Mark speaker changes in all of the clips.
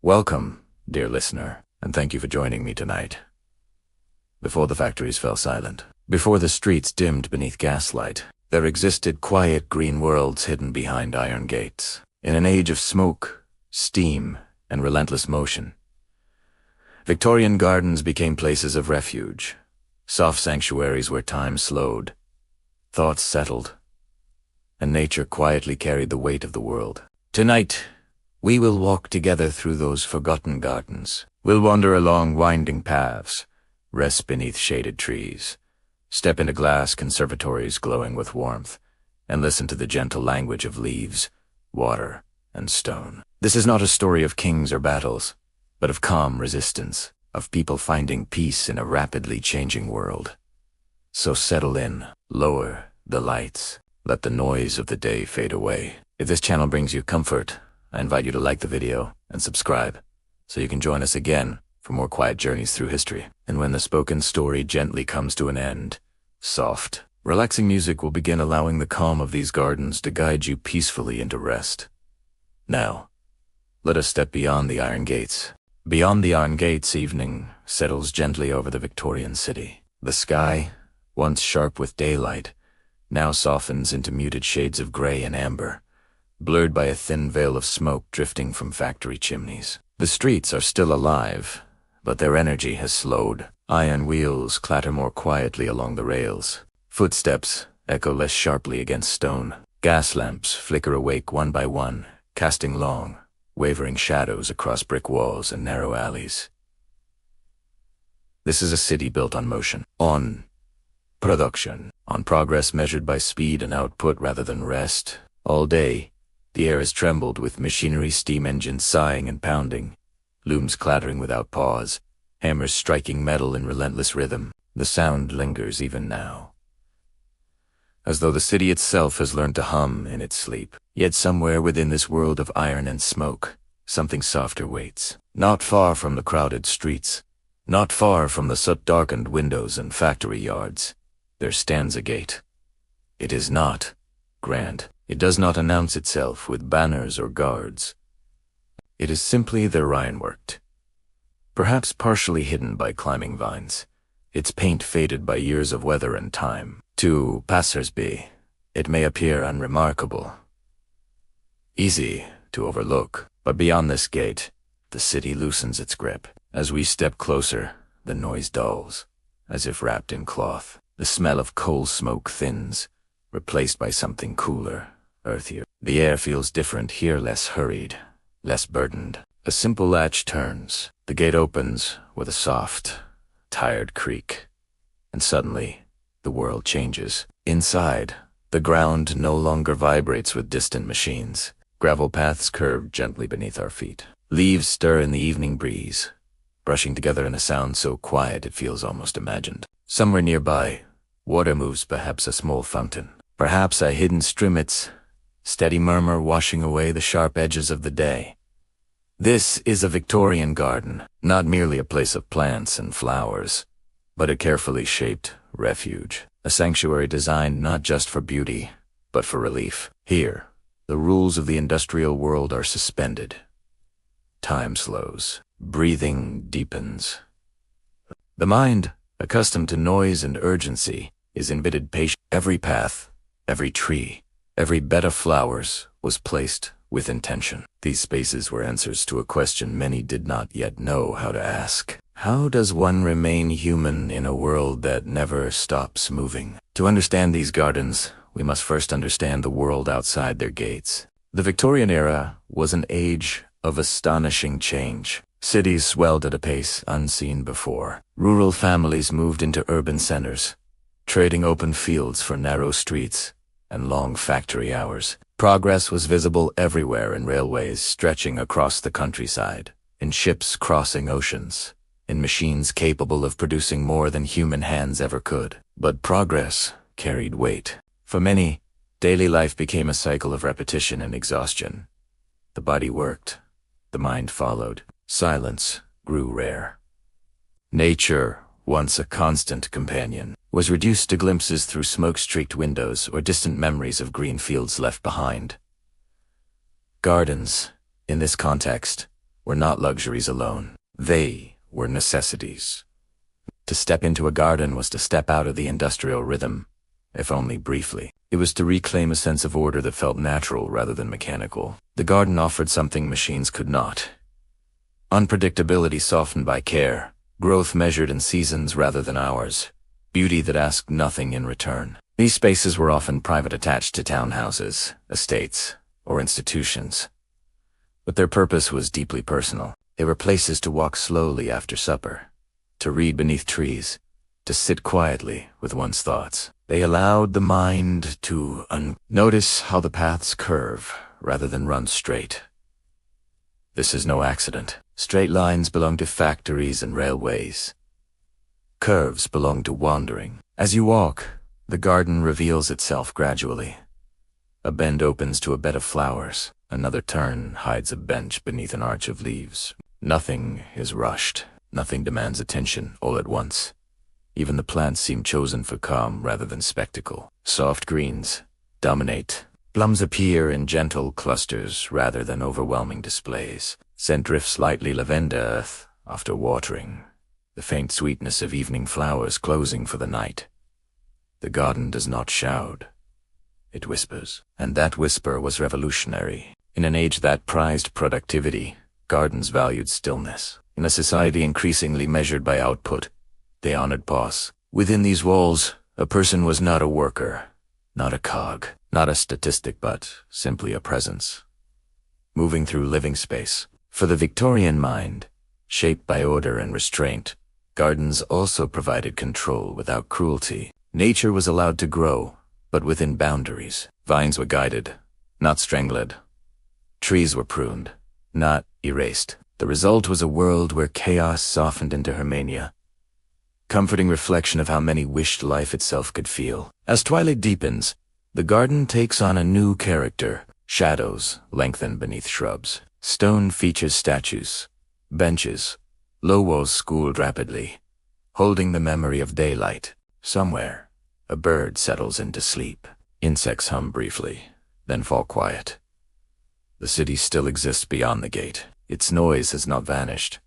Speaker 1: Welcome, dear listener, and thank you for joining me tonight. Before the factories fell silent, before the streets dimmed beneath gaslight, there existed quiet green worlds hidden behind iron gates. In an age of smoke, steam, and relentless motion, Victorian gardens became places of refuge, soft sanctuaries where time slowed, thoughts settled, and nature quietly carried the weight of the world. Tonight, we will walk together through those forgotten gardens. We'll wander along winding paths, rest beneath shaded trees, step into glass conservatories glowing with warmth, and listen to the gentle language of leaves, water, and stone. This is not a story of kings or battles, but of calm resistance, of people finding peace in a rapidly changing world. So settle in, lower the lights, let the noise of the day fade away. If this channel brings you comfort, I invite you to like the video and subscribe so you can join us again for more quiet journeys through history. And when the spoken story gently comes to an end, soft, relaxing music will begin, allowing the calm of these gardens to guide you peacefully into rest. Now, let us step beyond the iron gates. Beyond the iron gates, evening settles gently over the Victorian city. The sky, once sharp with daylight, now softens into muted shades of gray and amber, blurred by a thin veil of smoke drifting from factory chimneys. The streets are still alive, but their energy has slowed. Iron wheels clatter more quietly along the rails. Footsteps echo less sharply against stone. Gas lamps flicker awake one by one, casting long, wavering shadows across brick walls and narrow alleys. This is a city built on motion, on production, on progress measured by speed and output rather than rest. All day, the air is trembled with machinery, steam engines sighing and pounding, looms clattering without pause, hammers striking metal in relentless rhythm. The sound lingers even now, as though the city itself has learned to hum in its sleep. Yet somewhere within this world of iron and smoke, something softer waits. Not far from the crowded streets, not far from the soot-darkened windows and factory yards, there stands a gate. It is not grand. It does not announce itself with banners or guards. It is simply their ironworked, perhaps partially hidden by climbing vines, its paint faded by years of weather and time. To passers-by, it may appear unremarkable, easy to overlook, but beyond this gate, the city loosens its grip. As we step closer, the noise dulls, as if wrapped in cloth. The smell of coal smoke thins, replaced by something cooler, earthier. The air feels different here, less hurried, less burdened. A simple latch turns. The gate opens with a soft, tired creak, and suddenly, the world changes. Inside, the ground no longer vibrates with distant machines. Gravel paths curve gently beneath our feet. Leaves stir in the evening breeze, brushing together in a sound so quiet it feels almost imagined. Somewhere nearby, water moves, perhaps a small fountain, perhaps a hidden stream, its steady murmur washing away the sharp edges of the day. This is a Victorian garden, not merely a place of plants and flowers, but a carefully shaped refuge, a sanctuary designed not just for beauty, but for relief. Here, the rules of the industrial world are suspended. Time slows, breathing deepens. The mind, accustomed to noise and urgency, is invited patient. Every path, every tree, every bed of flowers was placed with intention. These spaces were answers to a question many did not yet know how to ask. How does one remain human in a world that never stops moving? To understand these gardens, we must first understand the world outside their gates. The Victorian era was an age of astonishing change. Cities swelled at a pace unseen before. Rural families moved into urban centers, trading open fields for narrow streets and long factory hours. Progress was visible everywhere, in railways stretching across the countryside, in ships crossing oceans, in machines capable of producing more than human hands ever could. But progress carried weight. For many, daily life became a cycle of repetition and exhaustion. The body worked, the mind followed. Silence grew rare. Nature, once a constant companion, was reduced to glimpses through smoke-streaked windows or distant memories of green fields left behind. Gardens, in this context, were not luxuries alone. They were necessities. To step into a garden was to step out of the industrial rhythm, if only briefly. It was to reclaim a sense of order that felt natural rather than mechanical. The garden offered something machines could not. Unpredictability softened by care, growth measured in seasons rather than hours, beauty that asked nothing in return. These spaces were often private, attached to townhouses, estates, or institutions. But their purpose was deeply personal. They were places to walk slowly after supper, to read beneath trees, to sit quietly with one's thoughts. They allowed the mind to notice how the paths curve rather than run straight. This is no accident. Straight lines belong to factories and railways. Curves belong to wandering. As you walk, the garden reveals itself gradually. A bend opens to a bed of flowers. Another turn hides a bench beneath an arch of leaves. Nothing is rushed. Nothing demands attention all at once. Even the plants seem chosen for calm rather than spectacle. Soft greens dominate. Plums appear in gentle clusters rather than overwhelming displays. Scent drifts lightly lavender earth after watering, the faint sweetness of evening flowers closing for the night. The garden does not shout. It whispers. And that whisper was revolutionary. In an age that prized productivity, gardens valued stillness. In a society increasingly measured by output, they honored pause. Within these walls, a person was not a worker, not a cog, not a statistic, but simply a presence, moving through living space. For the Victorian mind, shaped by order and restraint, gardens also provided control without cruelty. Nature was allowed to grow, but within boundaries. Vines were guided, not strangled. Trees were pruned, not erased. The result was a world where chaos softened into harmonia, comforting reflection of how many wished life itself could feel. As twilight deepens, the garden takes on a new character. Shadows lengthen beneath shrubs. Stone features statues, benches, low walls schooled rapidly, holding the memory of daylight. Somewhere, a bird settles into sleep. Insects hum briefly, then fall quiet. The city still exists beyond the gate. Its noise has not vanished.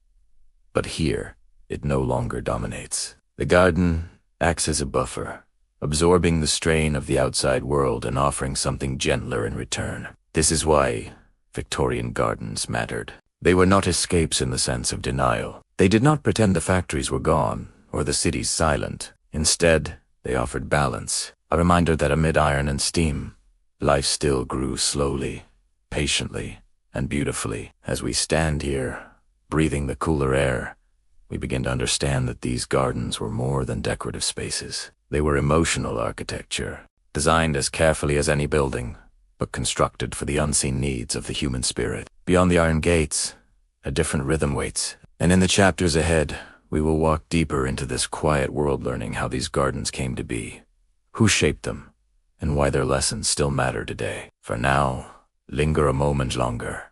Speaker 1: But here, it no longer dominates. The garden acts as a buffer, absorbing the strain of the outside world and offering something gentler in return. This is why Victorian gardens mattered. They were not escapes in the sense of denial. They did not pretend the factories were gone or the cities silent. Instead, they offered balance, a reminder that amid iron and steam, life still grew slowly, patiently, and beautifully. As we stand here, breathing the cooler air, we begin to understand that these gardens were more than decorative spaces. They were emotional architecture, designed as carefully as any building, but constructed for the unseen needs of the human spirit. Beyond the iron gates, a different rhythm waits, and in the chapters ahead, we will walk deeper into this quiet world, learning how these gardens came to be, who shaped them, and why their lessons still matter today. For now, linger a moment longer.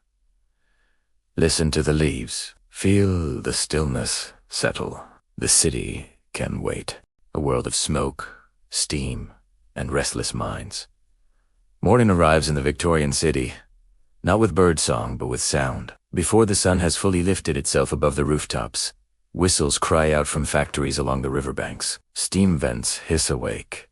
Speaker 1: Listen to the leaves. Feel the stillness settle. The city can wait. A world of smoke, steam, and restless minds. Morning arrives in the Victorian city, not with birdsong, but with sound. Before the sun has fully lifted itself above the rooftops, whistles cry out from factories along the riverbanks. Steam vents hiss awake.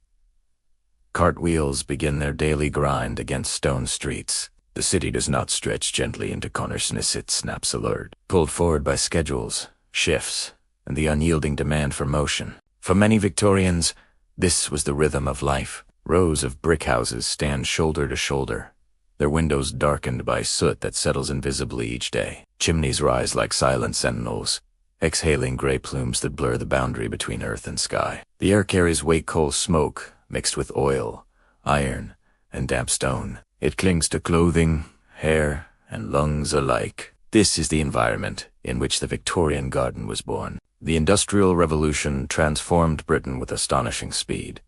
Speaker 1: Cartwheels begin their daily grind against stone streets. The city does not stretch gently into consciousness, it snaps alert, pulled forward by schedules, shifts, and the unyielding demand for motion. For many Victorians, this was the rhythm of life. Rows of brick houses stand shoulder to shoulder, their windows darkened by soot that settles invisibly each day. Chimneys rise like silent sentinels, exhaling gray plumes that blur the boundary between earth and sky. The air carries wake-coal smoke mixed with oil, iron, and damp stone. It clings to clothing, hair, and lungs alike. This is the environment in which the Victorian garden was born. The Industrial Revolution transformed Britain with astonishing speed.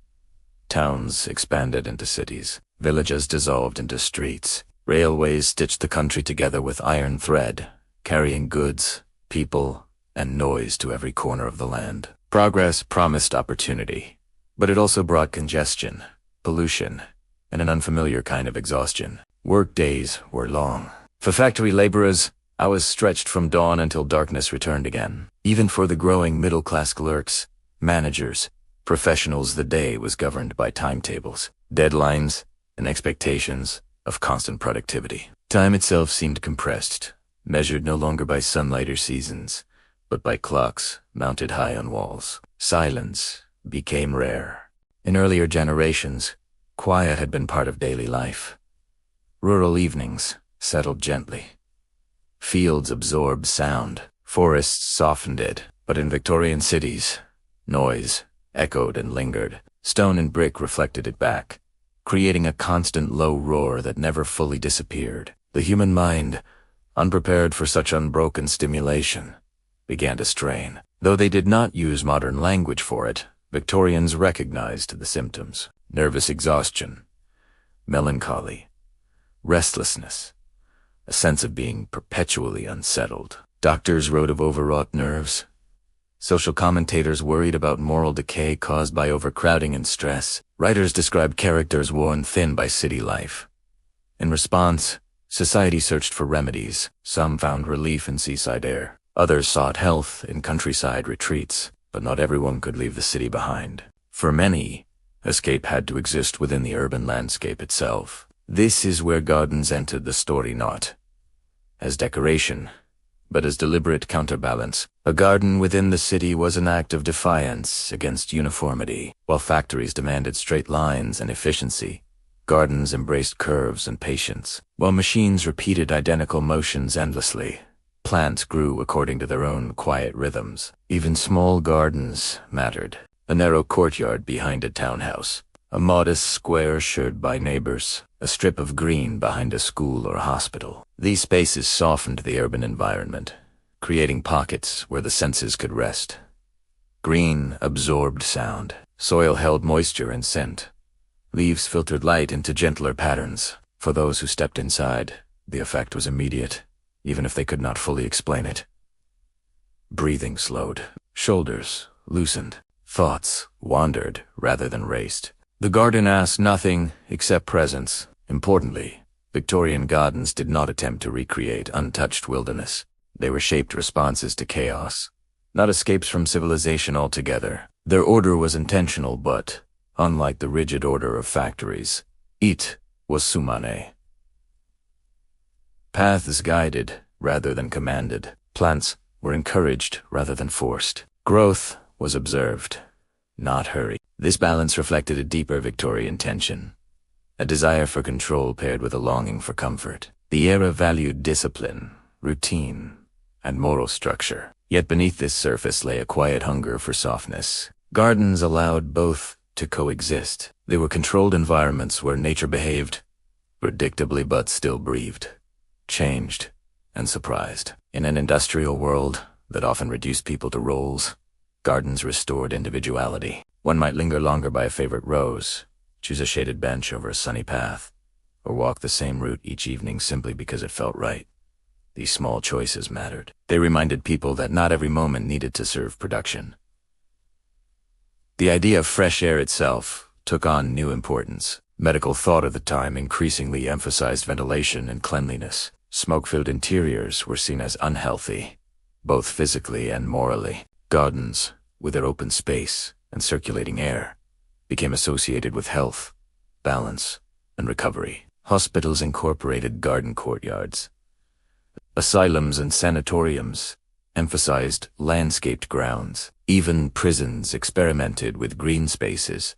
Speaker 1: Towns expanded into cities, villages dissolved into streets, railways stitched the country together with iron thread, carrying goods, people, and noise to every corner of the land. Progress promised opportunity, but it also brought congestion, pollution, and an unfamiliar kind of exhaustion. Work days were long. For factory laborers, Hours stretched from dawn until darkness returned again. Even for the growing middle-class clerks, managers, professionals, the day was governed by timetables, deadlines, and expectations of constant productivity. Time itself seemed compressed, measured no longer by sunlight or seasons, but by clocks mounted high on walls. Silence became rare. In earlier generations, quiet had been part of daily life. Rural evenings settled gently. Fields absorbed sound, forests softened it, but in Victorian cities, noise echoed and lingered. Stone and brick reflected it back, creating a constant low roar that never fully disappeared. The human mind, unprepared for such unbroken stimulation, began to strain. Though they did not use modern language for it, Victorians recognized the symptoms: nervous exhaustion, melancholy, restlessness, a sense of being perpetually unsettled. Doctors wrote of overwrought nerves. Social commentators worried about moral decay caused by overcrowding and stress. Writers described characters worn thin by city life. In response, society searched for remedies. Some found relief in seaside air. Others sought health in countryside retreats, but not everyone could leave the city behind. For many, escape had to exist within the urban landscape itself. This is where gardens entered the story, not as decoration, but as deliberate counterbalance. A garden within the city was an act of defiance against uniformity. While factories demanded straight lines and efficiency, gardens embraced curves and patience. While machines repeated identical motions endlessly, plants grew according to their own quiet rhythms. Even small gardens mattered. A narrow courtyard behind a townhouse, a modest square shared by neighbors, a strip of green behind a school or hospital. These spaces softened the urban environment, creating pockets where the senses could rest. Green absorbed sound. Soil held moisture and scent. Leaves filtered light into gentler patterns. For those who stepped inside, the effect was immediate, even if they could not fully explain it. Breathing slowed. Shoulders loosened. Thoughts wandered rather than raced. The garden asked nothing except presence. Importantly, Victorian gardens did not attempt to recreate untouched wilderness. They were shaped responses to chaos, not escapes from civilization altogether. Their order was intentional, but, unlike the rigid order of factories, it was sumane. Paths guided rather than commanded. Plants were encouraged rather than forced. Growth was observed, not hurried. This balance reflected a deeper Victorian tension, a desire for control paired with a longing for comfort. The era valued discipline, routine, and moral structure. Yet beneath this surface lay a quiet hunger for softness. Gardens allowed both to coexist. They were controlled environments where nature behaved predictably but still breathed, changed, and surprised. In an industrial world that often reduced people to roles, gardens restored individuality. One might linger longer by a favorite rose, choose a shaded bench over a sunny path, or walk the same route each evening simply because it felt right. These small choices mattered. They reminded people that not every moment needed to serve production. The idea of fresh air itself took on new importance. Medical thought at the time increasingly emphasized ventilation and cleanliness. Smoke-filled interiors were seen as unhealthy, both physically and morally. Gardens, with their open space and circulating air, became associated with health, balance, and recovery. Hospitals incorporated garden courtyards. Asylums and sanatoriums emphasized landscaped grounds. Even prisons experimented with green spaces,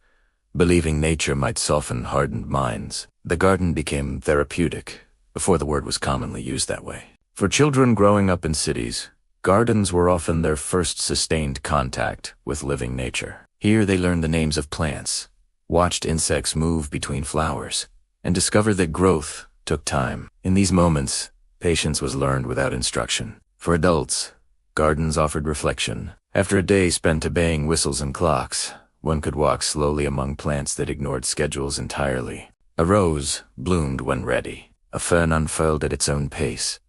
Speaker 1: believing nature might soften hardened minds. The garden became therapeutic before the word was commonly used that way. For children growing up in cities, gardens were often their first sustained contact with living nature. Here they learned the names of plants, watched insects move between flowers, and discovered that growth took time. In these moments, patience was learned without instruction. For adults, gardens offered reflection. After a day spent obeying whistles and clocks, one could walk slowly among plants that ignored schedules entirely. A rose bloomed when ready. A fern unfurled at its own pace.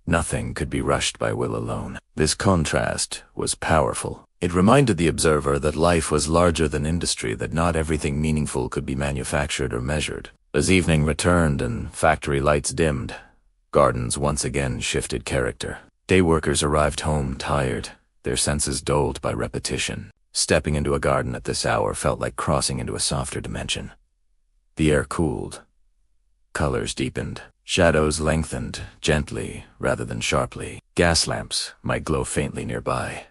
Speaker 1: Nothing could be rushed by will alone. This contrast was powerful. It reminded the observer that life was larger than industry, that not everything meaningful could be manufactured or measured. As evening returned and factory lights dimmed, Gardens once again shifted character. Day workers arrived home tired, their senses dulled by repetition. Stepping into a garden at this hour felt like crossing into a softer dimension. The air cooled. Colors deepened. Shadows lengthened, gently rather than sharply. Gas lamps might glow faintly nearby,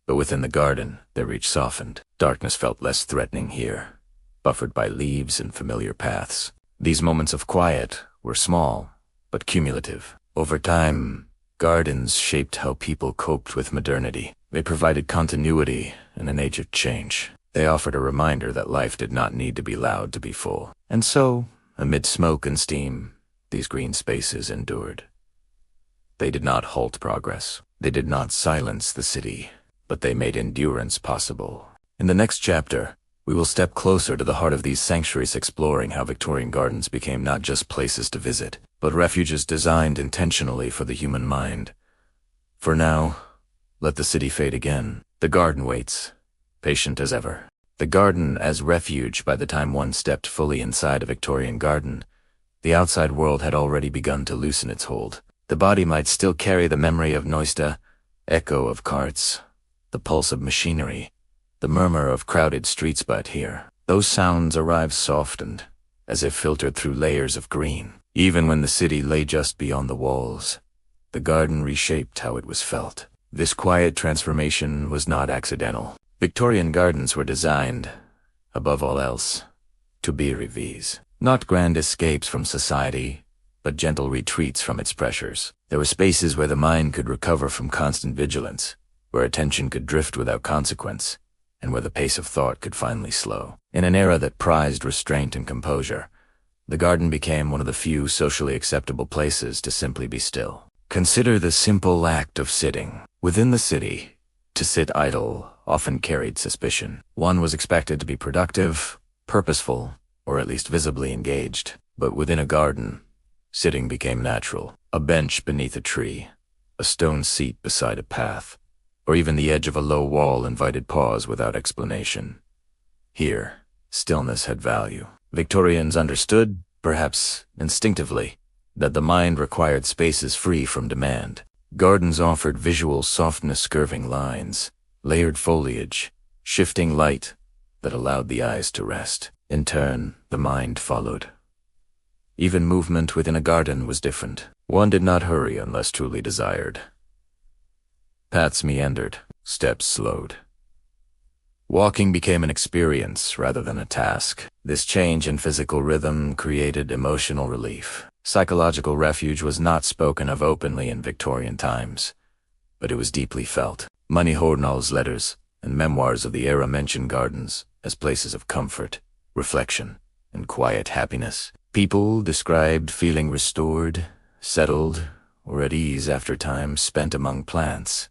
Speaker 1: but within the garden, their reach softened. Darkness felt less threatening here, buffered by leaves and familiar paths. These moments of quiet were small, but cumulative. Over time, gardens shaped how people coped with modernity. They provided continuity in an age of change. They offered a reminder that life did not need to be loud to be full. And so, amid smoke and steam, these green spaces endured. They did not halt progress. They did not silence the city, but they made endurance possible. In the next chapter, we will step closer to the heart of these sanctuaries, exploring how Victorian gardens became not just places to visit, but refuges designed intentionally for the human mind. For now, let the city fade again. The garden waits, patient as ever. The garden as refuge. By the time one stepped fully inside a Victorian garden, the outside world had already begun to loosen its hold. The body might still carry the memory of Noista, echo of carts, the pulse of machinery, the murmur of crowded streets, but here, those sounds arrived softened, as if filtered through layers of green. Even when the city lay just beyond the walls, the garden reshaped how it was felt. This quiet transformation was not accidental. Victorian gardens were designed, above all else, to be refuges. Not grand escapes from society, but gentle retreats from its pressures. There were spaces where the mind could recover from constant vigilance, where attention could drift without consequence, and where the pace of thought could finally slow. In an era that prized restraint and composure, the garden became one of the few socially acceptable places to simply be still. Consider the simple act of sitting. Within the city, to sit idle often carried suspicion. One was expected to be productive, purposeful, or at least visibly engaged. But within a garden, sitting became natural. A bench beneath a tree, a stone seat beside a path, or even the edge of a low wall invited pause without explanation. Here, stillness had value. Victorians understood, perhaps instinctively, that the mind required spaces free from demand. Gardens offered visual softness, curving lines, layered foliage, shifting light that allowed the eyes to rest. In turn, the mind followed. Even movement within a garden was different. One did not hurry unless truly desired. Paths meandered, steps slowed. Walking became an experience rather than a task. This change in physical rhythm created emotional relief. Psychological refuge was not spoken of openly in Victorian times, but it was deeply felt. Money Hornall's letters and memoirs of the era mention gardens as places of comfort, reflection, and quiet happiness. People described feeling restored, settled, or at ease after time spent among plants.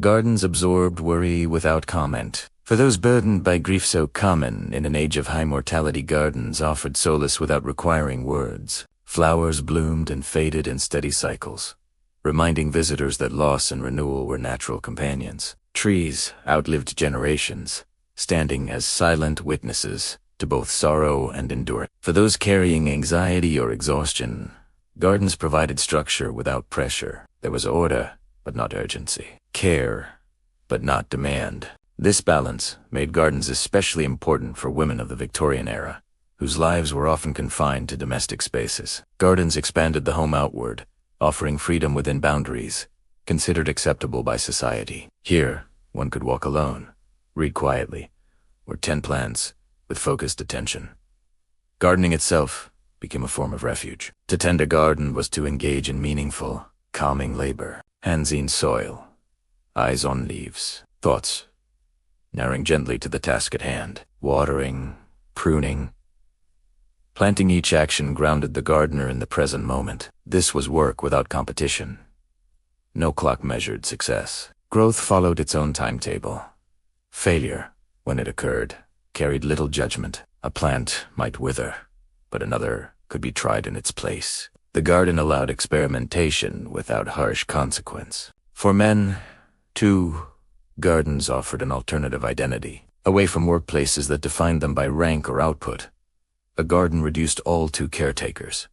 Speaker 1: Gardens absorbed worry without comment. For those burdened by grief so common in an age of high mortality, gardens offered solace without requiring words. Flowers bloomed and faded in steady cycles, reminding visitors that loss and renewal were natural companions. Trees outlived generations, standing as silent witnesses to both sorrow and endurance. For those carrying anxiety or exhaustion, gardens provided structure without pressure. There was order, but not urgency. Care, but not demand. This balance made gardens especially important for women of the Victorian era, whose lives were often confined to domestic spaces. Gardens expanded the home outward, offering freedom within boundaries considered acceptable by society. Here, one could walk alone, read quietly, or tend plants with focused attention. Gardening itself became a form of refuge. To tend a garden was to engage in meaningful, calming labor. Hands in soil, eyes on leaves, thoughts narrowing gently to the task at hand. Watering, pruning, planting, each action grounded the gardener in the present moment. This was work without competition. No clock measured success. Growth followed its own timetable. Failure, when it occurred, carried little judgment. A plant might wither, but another could be tried in its place. The garden allowed experimentation without harsh consequence. For men, too, gardens offered an alternative identity. Away from workplaces that defined them by rank or output, a garden reduced all to caretakers.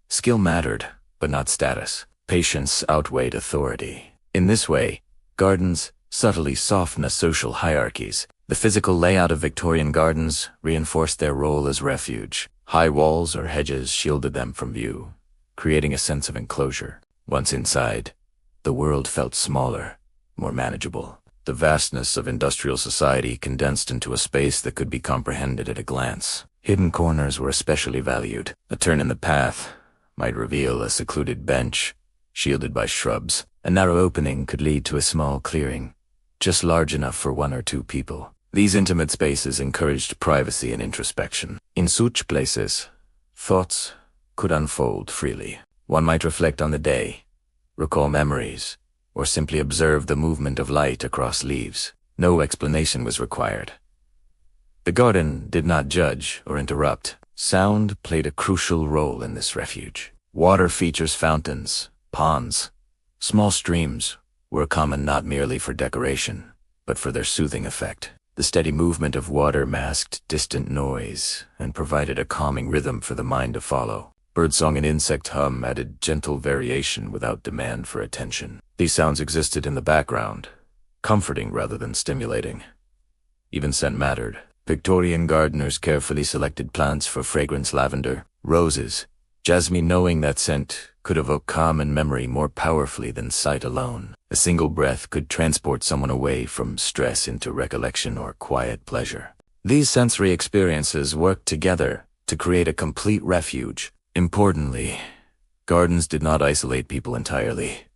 Speaker 1: Skill mattered, but not status. Patience outweighed authority. In this way, gardens subtly soften social hierarchies. The physical layout of Victorian gardens reinforced their role as refuge. High walls or hedges shielded them from view, creating a sense of enclosure. Once inside, the world felt smaller, more manageable. The vastness of industrial society condensed into a space that could be comprehended at a glance. Hidden corners were especially valued. A turn in the path might reveal a secluded bench, shielded by shrubs. A narrow opening could lead to a small clearing, just large enough for one or two people. These intimate spaces encouraged privacy and introspection. In such places, thoughts could unfold freely. One might reflect on the day, recall memories, or simply observe the movement of light across leaves. No explanation was required. The garden did not judge or interrupt. Sound played a crucial role in this refuge. Water features fountains, ponds, small streams were common not merely for decoration, but for their soothing effect. The steady movement of water masked distant noise and provided a calming rhythm for the mind to follow. Birdsong and insect hum added gentle variation without demand for attention. These sounds existed in the background, comforting rather than stimulating. Even scent mattered. Victorian gardeners carefully selected plants for fragrance: lavender, roses, jasmine, knowing that scent could evoke calm and memory more powerfully than sight alone. A single breath could transport someone away from stress into recollection or quiet pleasure. These sensory experiences worked together to create a complete refuge. Importantly, gardens did not isolate people entirely.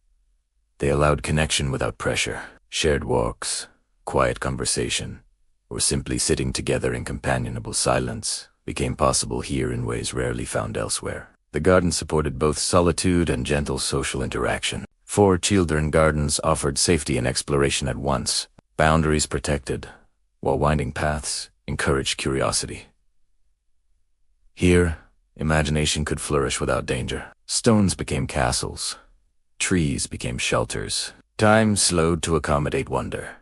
Speaker 1: They allowed connection without pressure. Shared walks, quiet conversation, or simply sitting together in companionable silence became possible here in ways rarely found elsewhere. The garden supported both solitude and gentle social interaction. 4 children gardens offered safety and exploration at once. Boundaries protected, while winding paths encouraged curiosity. Here, imagination could flourish without danger. Stones became castles. Trees became shelters. Time slowed to accommodate wonder.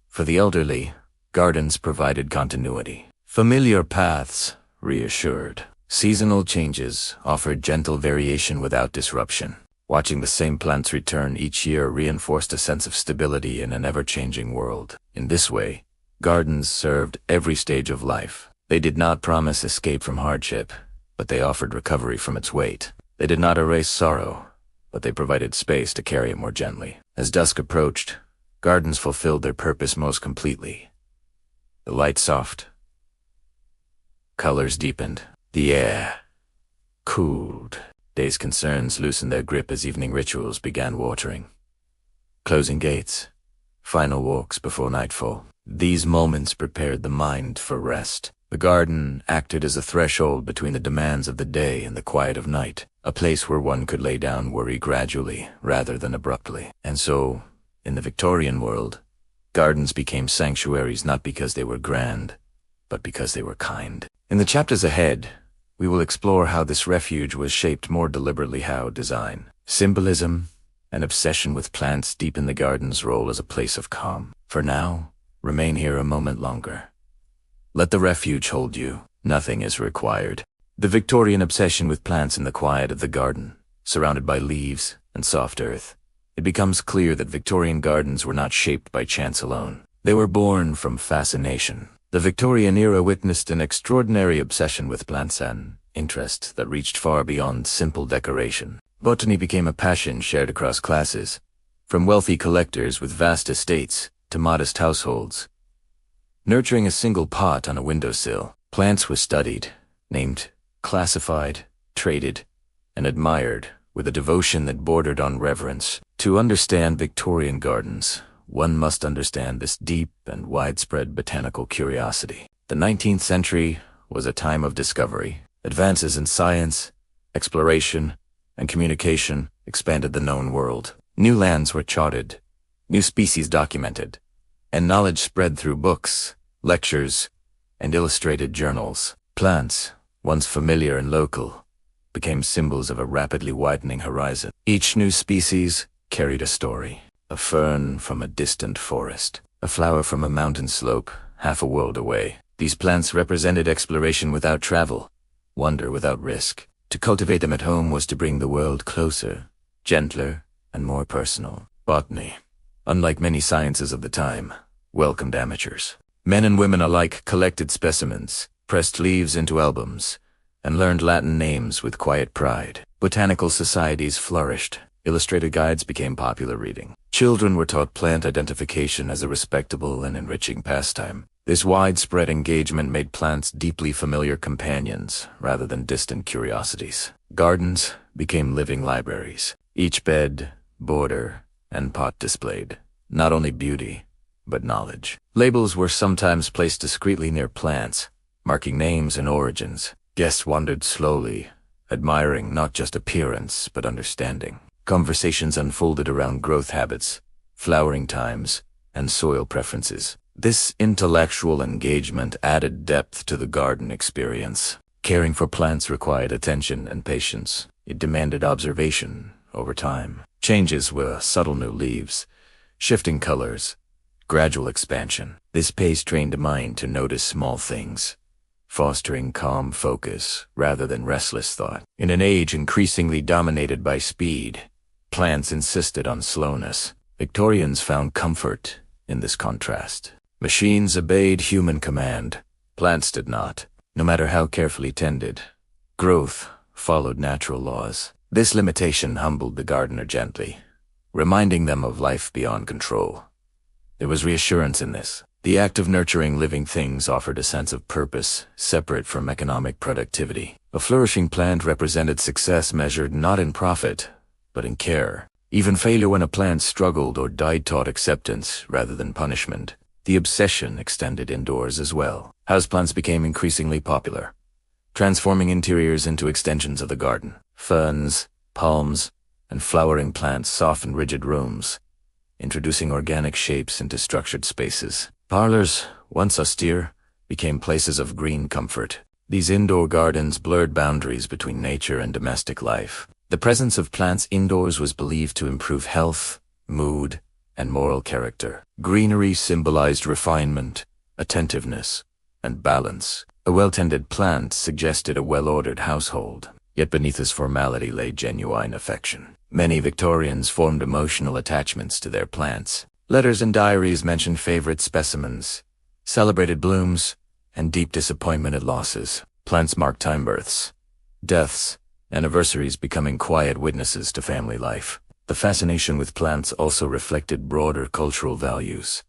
Speaker 1: For the elderly, gardens provided continuity. Familiar paths reassured. Seasonal changes offered gentle variation without disruption. Watching the same plants return each year reinforced a sense of stability in an ever-changing world. In this way, gardens served every stage of life. They did not promise escape from hardship, but they offered recovery from its weight. They did not erase sorrow, but they provided space to carry it more gently. As dusk approached, gardens fulfilled their purpose most completely. The light soft. Colors deepened. The air cooled. Day's concerns loosened their grip as evening rituals began watering. Closing gates. Final walks before nightfall. These moments prepared the mind for rest. The garden acted as a threshold between the demands of the day and the quiet of night, a place where one could lay down worry gradually rather than abruptly. And so, in the Victorian world, gardens became sanctuaries not because they were grand, but because they were kind. In the chapters ahead, we will explore how this refuge was shaped more deliberately. How design, symbolism, and obsession with plants deepen the garden's role as a place of calm. For now, remain here a moment longer. Let the refuge hold you. Nothing is required. The Victorian obsession with plants in the quiet of the garden, surrounded by leaves and soft earth. It becomes clear that Victorian gardens were not shaped by chance alone. They were born from fascination. The Victorian era witnessed an extraordinary obsession with plants and interest that reached far beyond simple decoration. Botany became a passion shared across classes, from wealthy collectors with vast estates to modest households. Nurturing a single pot on a windowsill, plants were studied, named, classified, traded, and admired with a devotion that bordered on reverence. To understand Victorian gardens, one must understand this deep and widespread botanical curiosity. The 19th century was a time of discovery. Advances in science, exploration, and communication expanded the known world. New lands were charted, new species documented, and knowledge spread through books, lectures, and illustrated journals. Plants, once familiar and local, became symbols of a rapidly widening horizon. Each new species carried a story. A fern from a distant forest, a flower from a mountain slope, half a world away. These plants represented exploration without travel, wonder without risk. To cultivate them at home was to bring the world closer, gentler, and more personal. Botany, unlike many sciences of the time, welcomed amateurs. Men and women alike collected specimens, pressed leaves into albums, and learned Latin names with quiet pride. Botanical societies flourished. Illustrated guides became popular reading. Children were taught plant identification as a respectable and enriching pastime. This widespread engagement made plants deeply familiar companions rather than distant curiosities. Gardens became living libraries. Each bed, border, and pot displayed not only beauty, but knowledge. Labels were sometimes placed discreetly near plants, marking names and origins. Guests wandered slowly, admiring not just appearance, but understanding. Conversations unfolded around growth habits, flowering times, and soil preferences. This intellectual engagement added depth to the garden experience. Caring for plants required attention and patience. It demanded observation over time. Changes were subtle new leaves, shifting colors, gradual expansion. This pace trained the mind to notice small things, fostering calm focus rather than restless thought. In an age increasingly dominated by speed, plants insisted on slowness. Victorians found comfort in this contrast. Machines obeyed human command. Plants did not. No matter how carefully tended, growth followed natural laws. This limitation humbled the gardener gently, reminding them of life beyond control. There was reassurance in this. The act of nurturing living things offered a sense of purpose, separate from economic productivity. A flourishing plant represented success measured not in profit, but in care. Even failure when a plant struggled or died taught acceptance rather than punishment. The obsession extended indoors as well. Houseplants became increasingly popular, transforming interiors into extensions of the garden. Ferns, palms, and flowering plants softened rigid rooms, introducing organic shapes into structured spaces. Parlors, once austere, became places of green comfort. These indoor gardens blurred boundaries between nature and domestic life. The presence of plants indoors was believed to improve health, mood, and moral character. Greenery symbolized refinement, attentiveness, and balance. A well-tended plant suggested a well-ordered household, yet beneath this formality lay genuine affection. Many Victorians formed emotional attachments to their plants. Letters and diaries mentioned favorite specimens, celebrated blooms, and deep disappointment at losses. Plants marked time births, deaths, anniversaries becoming quiet witnesses to family life. The fascination with plants also reflected broader cultural values.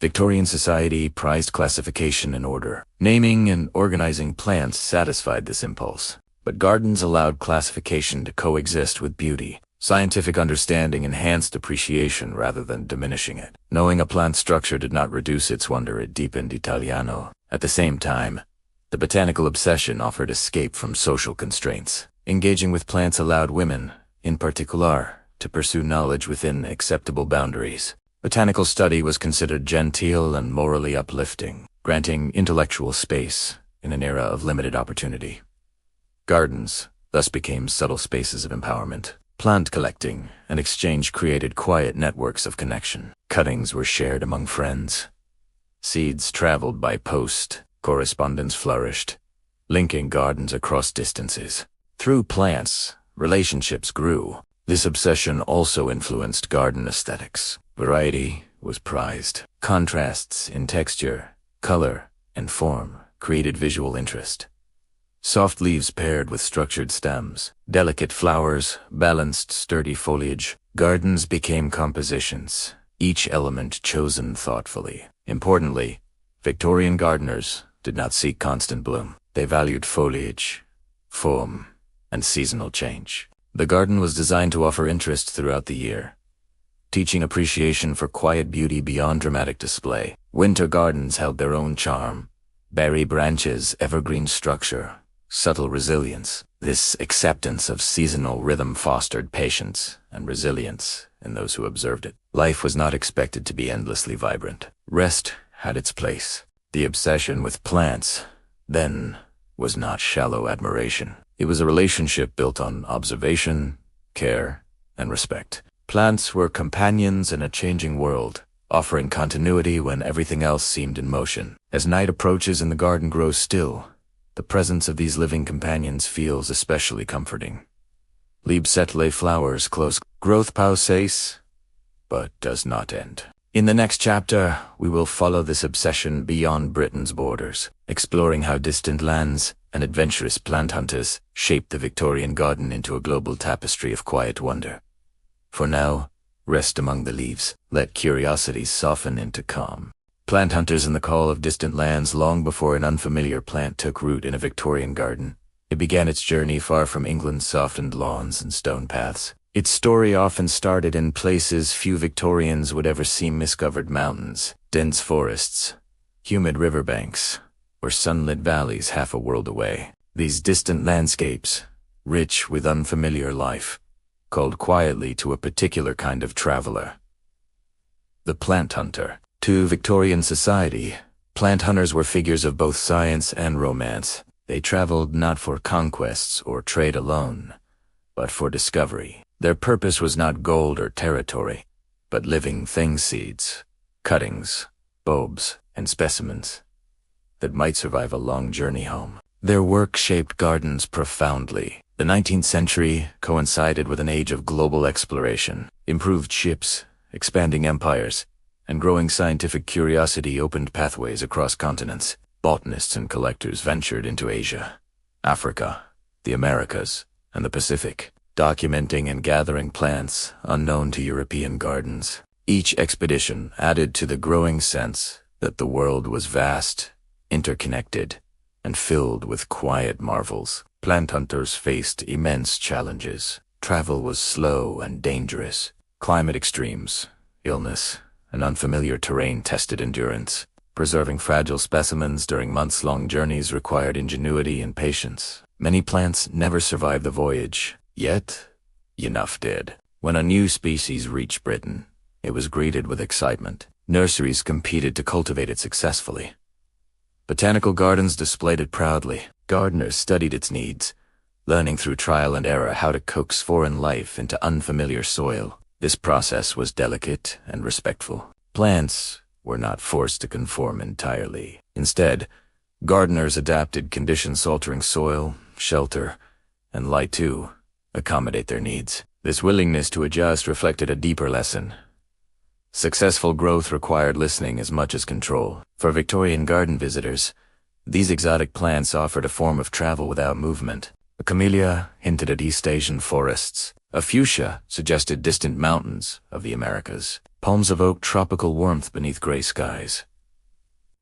Speaker 1: Victorian society prized classification and order. Naming and organizing plants satisfied this impulse. But gardens allowed classification to coexist with beauty. Scientific understanding enhanced appreciation rather than diminishing it. Knowing a plant's structure did not reduce its wonder, it deepened Italiano. At the same time, the botanical obsession offered escape from social constraints. Engaging with plants allowed women, in particular, to pursue knowledge within acceptable boundaries. Botanical study was considered genteel and morally uplifting, granting intellectual space in an era of limited opportunity. Gardens thus became subtle spaces of empowerment. Plant collecting and exchange created quiet networks of connection. Cuttings were shared among friends. Seeds traveled by post. Correspondence flourished, linking gardens across distances. Through plants, relationships grew. This obsession also influenced garden aesthetics. Variety was prized. Contrasts in texture, color, and form created visual interest. Soft leaves paired with structured stems, delicate flowers, balanced, sturdy foliage. Gardens became compositions, each element chosen thoughtfully. Importantly, Victorian gardeners did not seek constant bloom. They valued foliage, form, and seasonal change. The garden was designed to offer interest throughout the year, teaching appreciation for quiet beauty beyond dramatic display. Winter gardens held their own charm. Berry branches, evergreen structure, subtle resilience. This acceptance of seasonal rhythm fostered patience and resilience in those who observed it. Life was not expected to be endlessly vibrant. Rest had its place. The obsession with plants, then, was not shallow admiration. It was a relationship built on observation, care, and respect. Plants were companions in a changing world, offering continuity when everything else seemed in motion. As night approaches and the garden grows still, The presence of these living companions feels especially comforting. Liebsetle flowers close growth pauses, but does not end. In the next chapter, we will follow this obsession beyond Britain's borders, exploring how distant lands and adventurous plant hunters shaped the Victorian garden into a global tapestry of quiet wonder. For now, rest among the leaves, let curiosity soften into calm. Plant hunters in the call of distant lands long before an unfamiliar plant took root in a Victorian garden. It began its journey far from England's softened lawns and stone paths. Its story often started in places few Victorians would ever see: mist-covered mountains, dense forests, humid riverbanks, or sunlit valleys half a world away. These distant landscapes, rich with unfamiliar life, called quietly to a particular kind of traveler: the plant hunter. To Victorian society, plant hunters were figures of both science and romance. They traveled not for conquests or trade alone, but for discovery. Their purpose was not gold or territory, but living things, seeds, cuttings, bulbs, and specimens that might survive a long journey home. Their work shaped gardens profoundly. The 19th century coincided with an age of global exploration. Improved ships, expanding empires, and growing scientific curiosity opened pathways across continents. Botanists and collectors ventured into Asia, Africa, the Americas, and the Pacific, documenting and gathering plants unknown to European gardens. Each expedition added to the growing sense that the world was vast, interconnected, and filled with quiet marvels. Plant hunters faced immense challenges. Travel was slow and dangerous. Climate extremes, illness, and unfamiliar terrain tested endurance. Preserving fragile specimens during months-long journeys required ingenuity and patience. Many plants never survived the voyage, yet enough did. When a new species reached Britain, it was greeted with excitement. Nurseries competed to cultivate it successfully. Botanical gardens displayed it proudly. Gardeners studied its needs, learning through trial and error how to coax foreign life into unfamiliar soil. This process was delicate and respectful. Plants were not forced to conform entirely. Instead, gardeners adapted conditions-altering soil, shelter, and light to accommodate their needs. This willingness to adjust reflected a deeper lesson. Successful growth required listening as much as control. For Victorian garden visitors, these exotic plants offered a form of travel without movement. A camellia hinted at East Asian forests. A fuchsia suggested distant mountains of the Americas. Palms evoked tropical warmth beneath gray skies.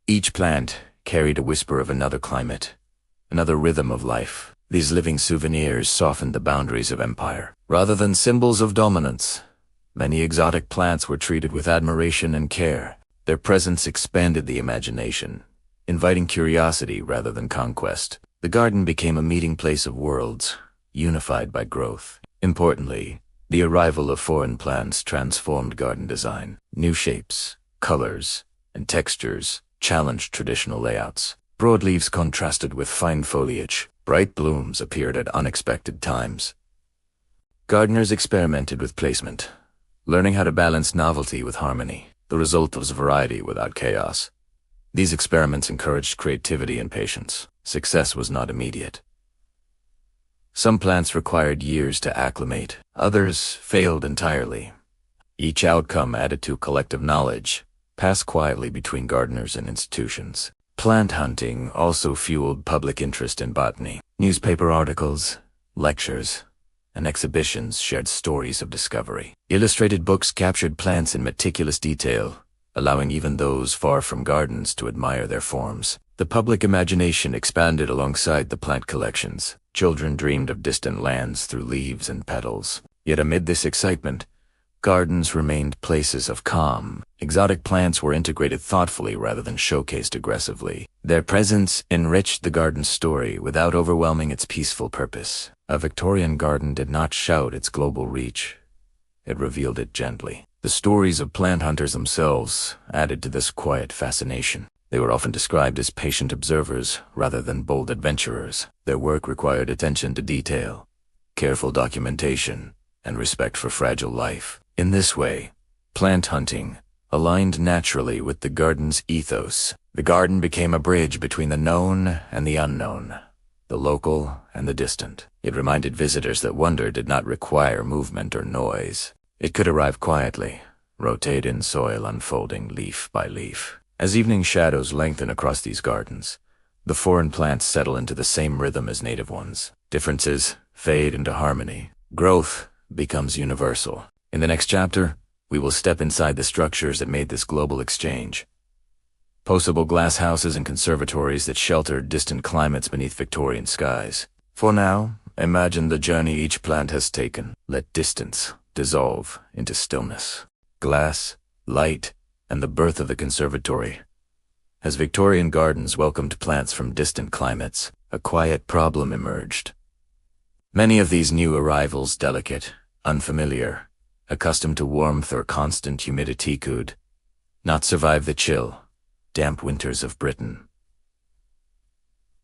Speaker 1: Each plant carried a whisper of another climate, another rhythm of life. These living souvenirs softened the boundaries of empire. Rather than symbols of dominance, many exotic plants were treated with admiration and care. Their presence expanded the imagination, inviting curiosity rather than conquest. The garden became a meeting place of worlds, unified by growth. Importantly, the arrival of foreign plants transformed garden design. New shapes, colors, and textures challenged traditional layouts. Broadleaves contrasted with fine foliage. Bright blooms appeared at unexpected times. Gardeners experimented with placement, learning how to balance novelty with harmony. The result was variety without chaos. These experiments encouraged creativity and patience. Success was not immediate. Some plants required years to acclimate. Others failed entirely. Each outcome added to collective knowledge, passed quietly between gardeners and institutions. Plant hunting also fueled public interest in botany. Newspaper articles, lectures, and exhibitions shared stories of discovery. Illustrated books captured plants in meticulous detail, allowing even those far from gardens to admire their forms. The public imagination expanded alongside the plant collections. Children dreamed of distant lands through leaves and petals. Yet amid this excitement, gardens remained places of calm. Exotic plants were integrated thoughtfully rather than showcased aggressively. Their presence enriched the garden's story without overwhelming its peaceful purpose. A Victorian garden did not shout its global reach. It revealed it gently. The stories of plant hunters themselves added to this quiet fascination. They were often described as patient observers rather than bold adventurers. Their work required attention to detail, careful documentation, and respect for fragile life. In this way, plant hunting aligned naturally with the garden's ethos. The garden became a bridge between the known and the unknown, the local and the distant. It reminded visitors that wonder did not require movement or noise. It could arrive quietly, rotate in soil unfolding leaf by leaf. As evening shadows lengthen across these gardens, the foreign plants settle into the same rhythm as native ones. Differences fade into harmony. Growth becomes universal. In the next chapter, we will step inside the structures that made this global exchange. Postable glasshouses and conservatories that sheltered distant climates beneath Victorian skies. For now, imagine the journey each plant has taken. Let distance dissolve into stillness. Glass, light, and the birth of the conservatory. As Victorian gardens welcomed plants from distant climates, a quiet problem emerged. Many of these new arrivals, delicate, unfamiliar, accustomed to warmth or constant humidity, could not survive the chill, damp winters of Britain.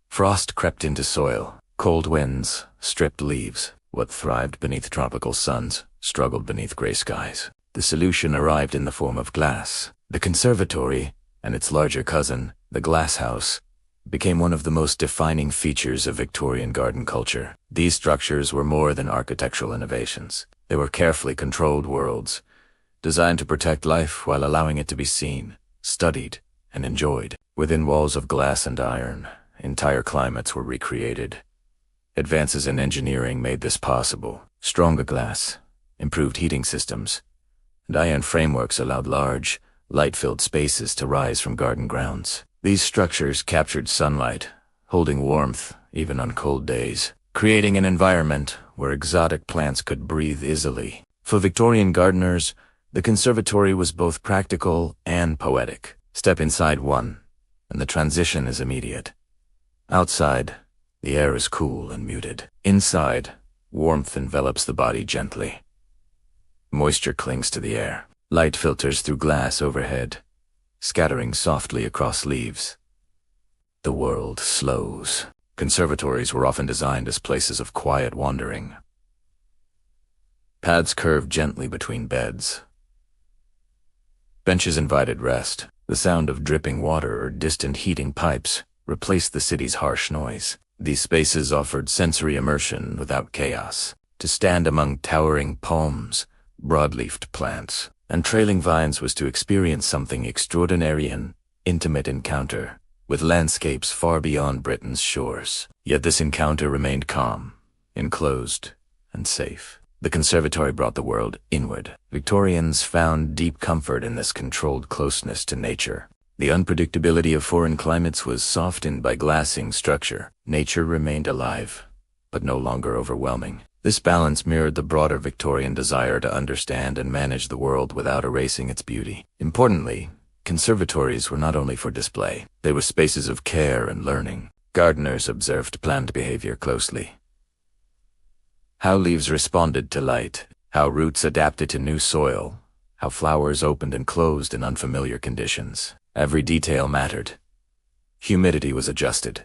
Speaker 1: Frost crept into soil. Cold winds stripped leaves. What thrived beneath tropical suns struggled beneath gray skies. The solution arrived in the form of glass. The conservatory, and its larger cousin, the glasshouse, became one of the most defining features of Victorian garden culture. These structures were more than architectural innovations. They were carefully controlled worlds, designed to protect life while allowing it to be seen, studied, and enjoyed. Within walls of glass and iron, entire climates were recreated. Advances in engineering made this possible. Stronger glass, improved heating systems, and iron frameworks allowed large, light-filled spaces to rise from garden grounds. These structures captured sunlight, holding warmth even on cold days, creating an environment where exotic plants could breathe easily. For Victorian gardeners, the conservatory was both practical and poetic. Step inside one, and the transition is immediate. Outside, the air is cool and muted. Inside, warmth envelops the body gently. Moisture clings to the air. Light filters through glass overhead, scattering softly across leaves. The world slows. Conservatories were often designed as places of quiet wandering. Paths curved gently between beds. Benches invited rest. The sound of dripping water or distant heating pipes replaced the city's harsh noise. These spaces offered sensory immersion without chaos. To stand among towering palms, broad-leafed plants, and trailing vines was to experience something extraordinary, an intimate encounter with landscapes far beyond Britain's shores. Yet this encounter remained calm, enclosed, and safe. The conservatory brought the world inward. Victorians found deep comfort in this controlled closeness to nature. The unpredictability of foreign climates was softened by glassing structure. Nature remained alive, but no longer overwhelming. This balance mirrored the broader Victorian desire to understand and manage the world without erasing its beauty. Importantly, conservatories were not only for display. They were spaces of care and learning. Gardeners observed plant behavior closely. How leaves responded to light, how roots adapted to new soil, how flowers opened and closed in unfamiliar conditions. Every detail mattered. Humidity was adjusted,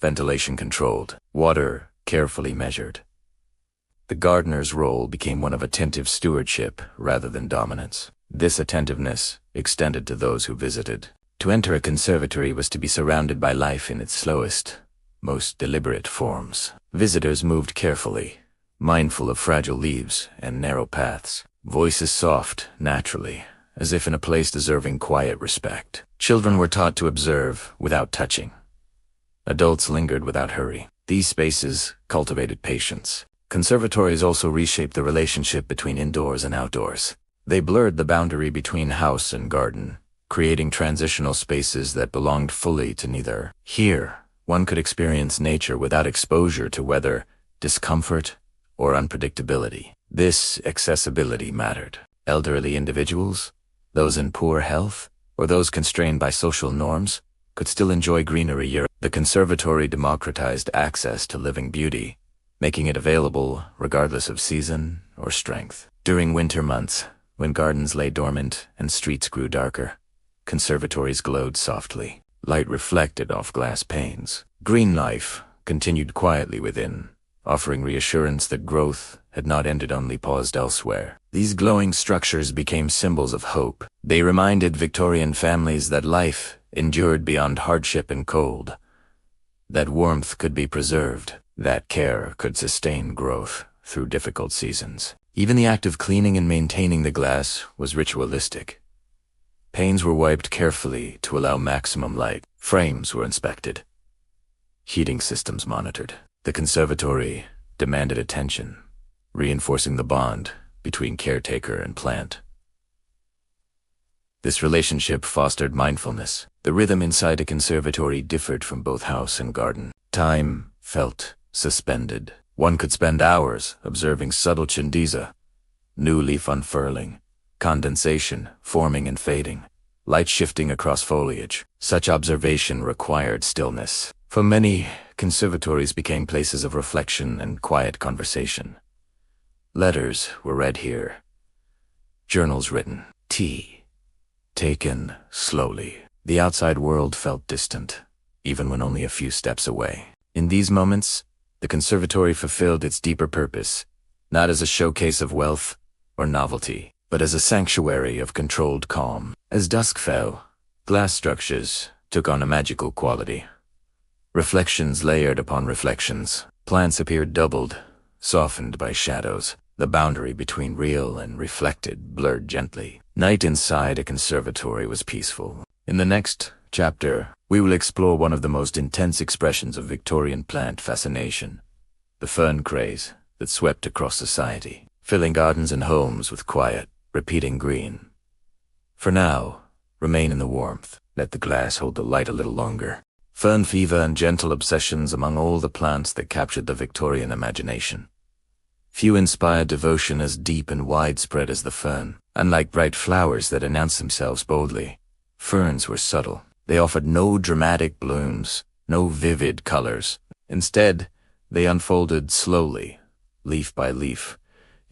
Speaker 1: ventilation controlled, water carefully measured. The gardener's role became one of attentive stewardship rather than dominance. This attentiveness extended to those who visited. To enter a conservatory was to be surrounded by life in its slowest, most deliberate forms. Visitors moved carefully, mindful of fragile leaves and narrow paths. Voices soft, naturally, as if in a place deserving quiet respect. Children were taught to observe without touching. Adults lingered without hurry. These spaces cultivated patience. Conservatories also reshaped the relationship between indoors and outdoors. They blurred the boundary between house and garden, creating transitional spaces that belonged fully to neither. Here, one could experience nature without exposure to weather, discomfort, or unpredictability. This accessibility mattered. Elderly individuals, those in poor health, or those constrained by social norms, could still enjoy greenery year. The conservatory democratized access to living beauty, making it available regardless of season or strength. During winter months, when gardens lay dormant and streets grew darker, conservatories glowed softly. Light reflected off glass panes. Green life continued quietly within, offering reassurance that growth had not ended, only paused elsewhere. These glowing structures became symbols of hope. They reminded Victorian families that life endured beyond hardship and cold. That warmth could be preserved. That care could sustain growth through difficult seasons. Even the act of cleaning and maintaining the glass was ritualistic. Panes were wiped carefully to allow maximum light. Frames were inspected. Heating systems monitored. The conservatory demanded attention, reinforcing the bond between caretaker and plant. This relationship fostered mindfulness. The rhythm inside a conservatory differed from both house and garden. Time felt suspended. One could spend hours observing subtle chindiza, new leaf unfurling, condensation forming and fading, light shifting across foliage. Such observation required stillness. For many, conservatories became places of reflection and quiet conversation. Letters were read here. Journals written. Tea taken slowly. The outside world felt distant, even when only a few steps away. In these moments, the conservatory fulfilled its deeper purpose, not as a showcase of wealth or novelty, but as a sanctuary of controlled calm. As dusk fell, glass structures took on a magical quality. Reflections layered upon reflections. Plants appeared doubled, softened by shadows. The boundary between real and reflected blurred gently. Night inside a conservatory was peaceful. In the next chapter, we will explore one of the most intense expressions of Victorian plant fascination, the fern craze that swept across society, filling gardens and homes with quiet, repeating green. For now, remain in the warmth. Let the glass hold the light a little longer. Fern fever and gentle obsessions among all the plants that captured the Victorian imagination. Few inspired devotion as deep and widespread as the fern. Unlike bright flowers that announce themselves boldly, ferns were subtle. They offered no dramatic blooms, no vivid colors. Instead, they unfolded slowly, leaf by leaf,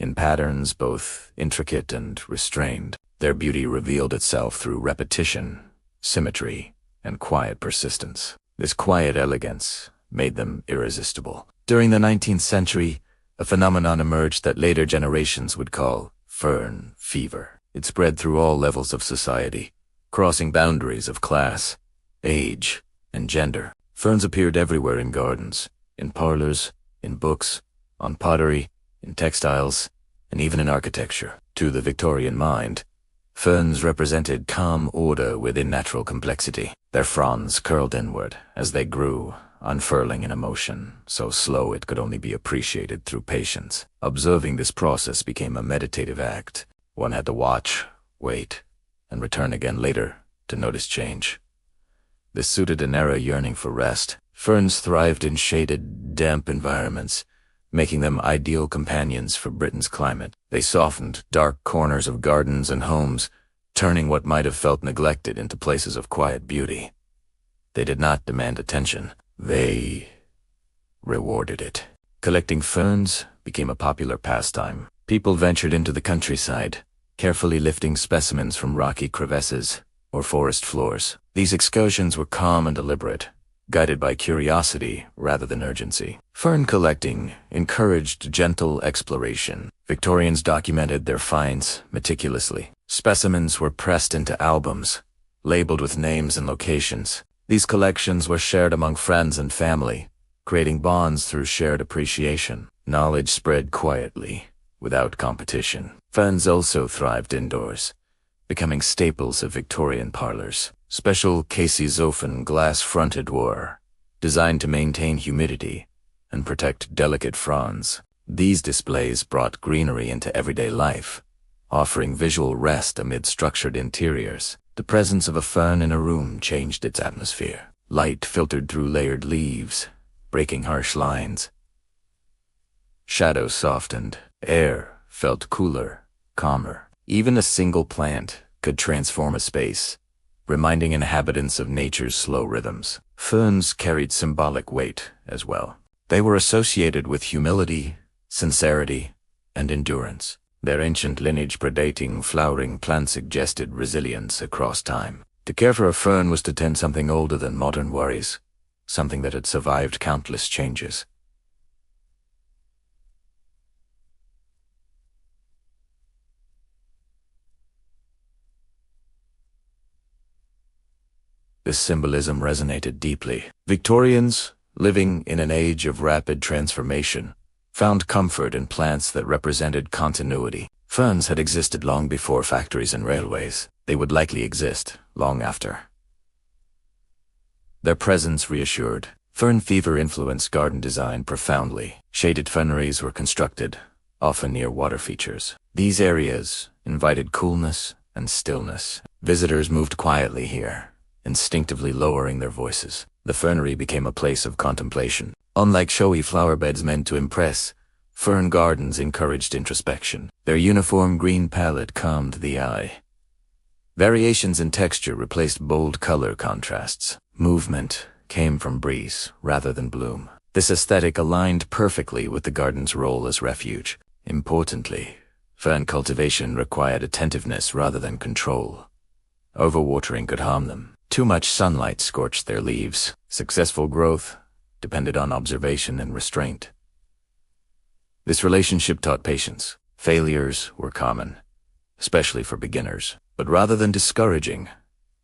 Speaker 1: in patterns both intricate and restrained. Their beauty revealed itself through repetition, symmetry, and quiet persistence. This quiet elegance made them irresistible. During the 19th century, a phenomenon emerged that later generations would call fern fever. It spread through all levels of society, crossing boundaries of class, age, and gender. Ferns appeared everywhere in gardens, in parlors, in books, on pottery, in textiles, and even in architecture. To the Victorian mind, ferns represented calm order within natural complexity. Their fronds curled inward as they grew, unfurling in a motion so slow it could only be appreciated through patience. Observing this process became a meditative act. One had to watch, wait, and return again later to notice change. This suited an era yearning for rest. Ferns thrived in shaded, damp environments, making them ideal companions for Britain's climate. They softened dark corners of gardens and homes, turning what might have felt neglected into places of quiet beauty. They did not demand attention. They rewarded it. Collecting ferns became a popular pastime. People ventured into the countryside, carefully lifting specimens from rocky crevices or forest floors. These excursions were calm and deliberate, guided by curiosity rather than urgency. Fern collecting encouraged gentle exploration. Victorians documented their finds meticulously. Specimens were pressed into albums, labeled with names and locations. These collections were shared among friends and family, creating bonds through shared appreciation. Knowledge spread quietly, without competition. Ferns also thrived indoors, becoming staples of Victorian parlors. Special Casey-Zofen glass-fronted were designed to maintain humidity and protect delicate fronds. These displays brought greenery into everyday life, offering visual rest amid structured interiors. The presence of a fern in a room changed its atmosphere. Light filtered through layered leaves, breaking harsh lines. Shadows softened. Air felt cooler, calmer. Even a single plant could transform a space, reminding inhabitants of nature's slow rhythms. Ferns carried symbolic weight as well. They were associated with humility, sincerity, and endurance. Their ancient lineage predating flowering plants suggested resilience across time. To care for a fern was to tend something older than modern worries, something that had survived countless changes. This symbolism resonated deeply. Victorians living in an age of rapid transformation, found comfort in plants that represented continuity. Ferns had existed long before factories and railways. They would likely exist long after. Their presence reassured. Fern fever influenced garden design profoundly. Shaded ferneries were constructed, often near water features. These areas invited coolness and stillness. Visitors moved quietly here, instinctively lowering their voices. The fernery became a place of contemplation. Unlike showy flower beds meant to impress, fern gardens encouraged introspection. Their uniform green palette calmed the eye. Variations in texture replaced bold color contrasts. Movement came from breeze rather than bloom. This aesthetic aligned perfectly with the garden's role as refuge. Importantly, fern cultivation required attentiveness rather than control. Overwatering could harm them. Too much sunlight scorched their leaves. Successful growth depended on observation and restraint. This relationship taught patience. Failures were common, especially for beginners. But rather than discouraging,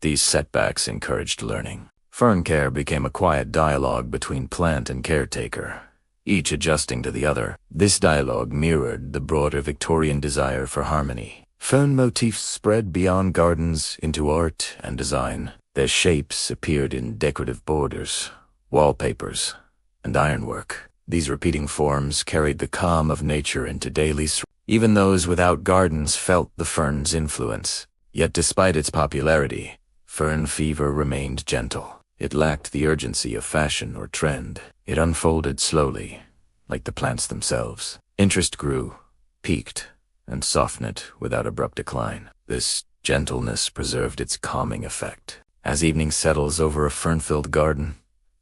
Speaker 1: these setbacks encouraged learning. Fern care became a quiet dialogue between plant and caretaker, each adjusting to the other. This dialogue mirrored the broader Victorian desire for harmony. Fern motifs spread beyond gardens into art and design. Their shapes appeared in decorative borders, wallpapers, and ironwork. These repeating forms carried the calm of nature into daily surroundings. Even those without gardens felt the fern's influence. Yet despite its popularity, fern fever remained gentle. It lacked the urgency of fashion or trend. It unfolded slowly, like the plants themselves. Interest grew, peaked, and softened without abrupt decline. This gentleness preserved its calming effect. As evening settles over a fern-filled garden,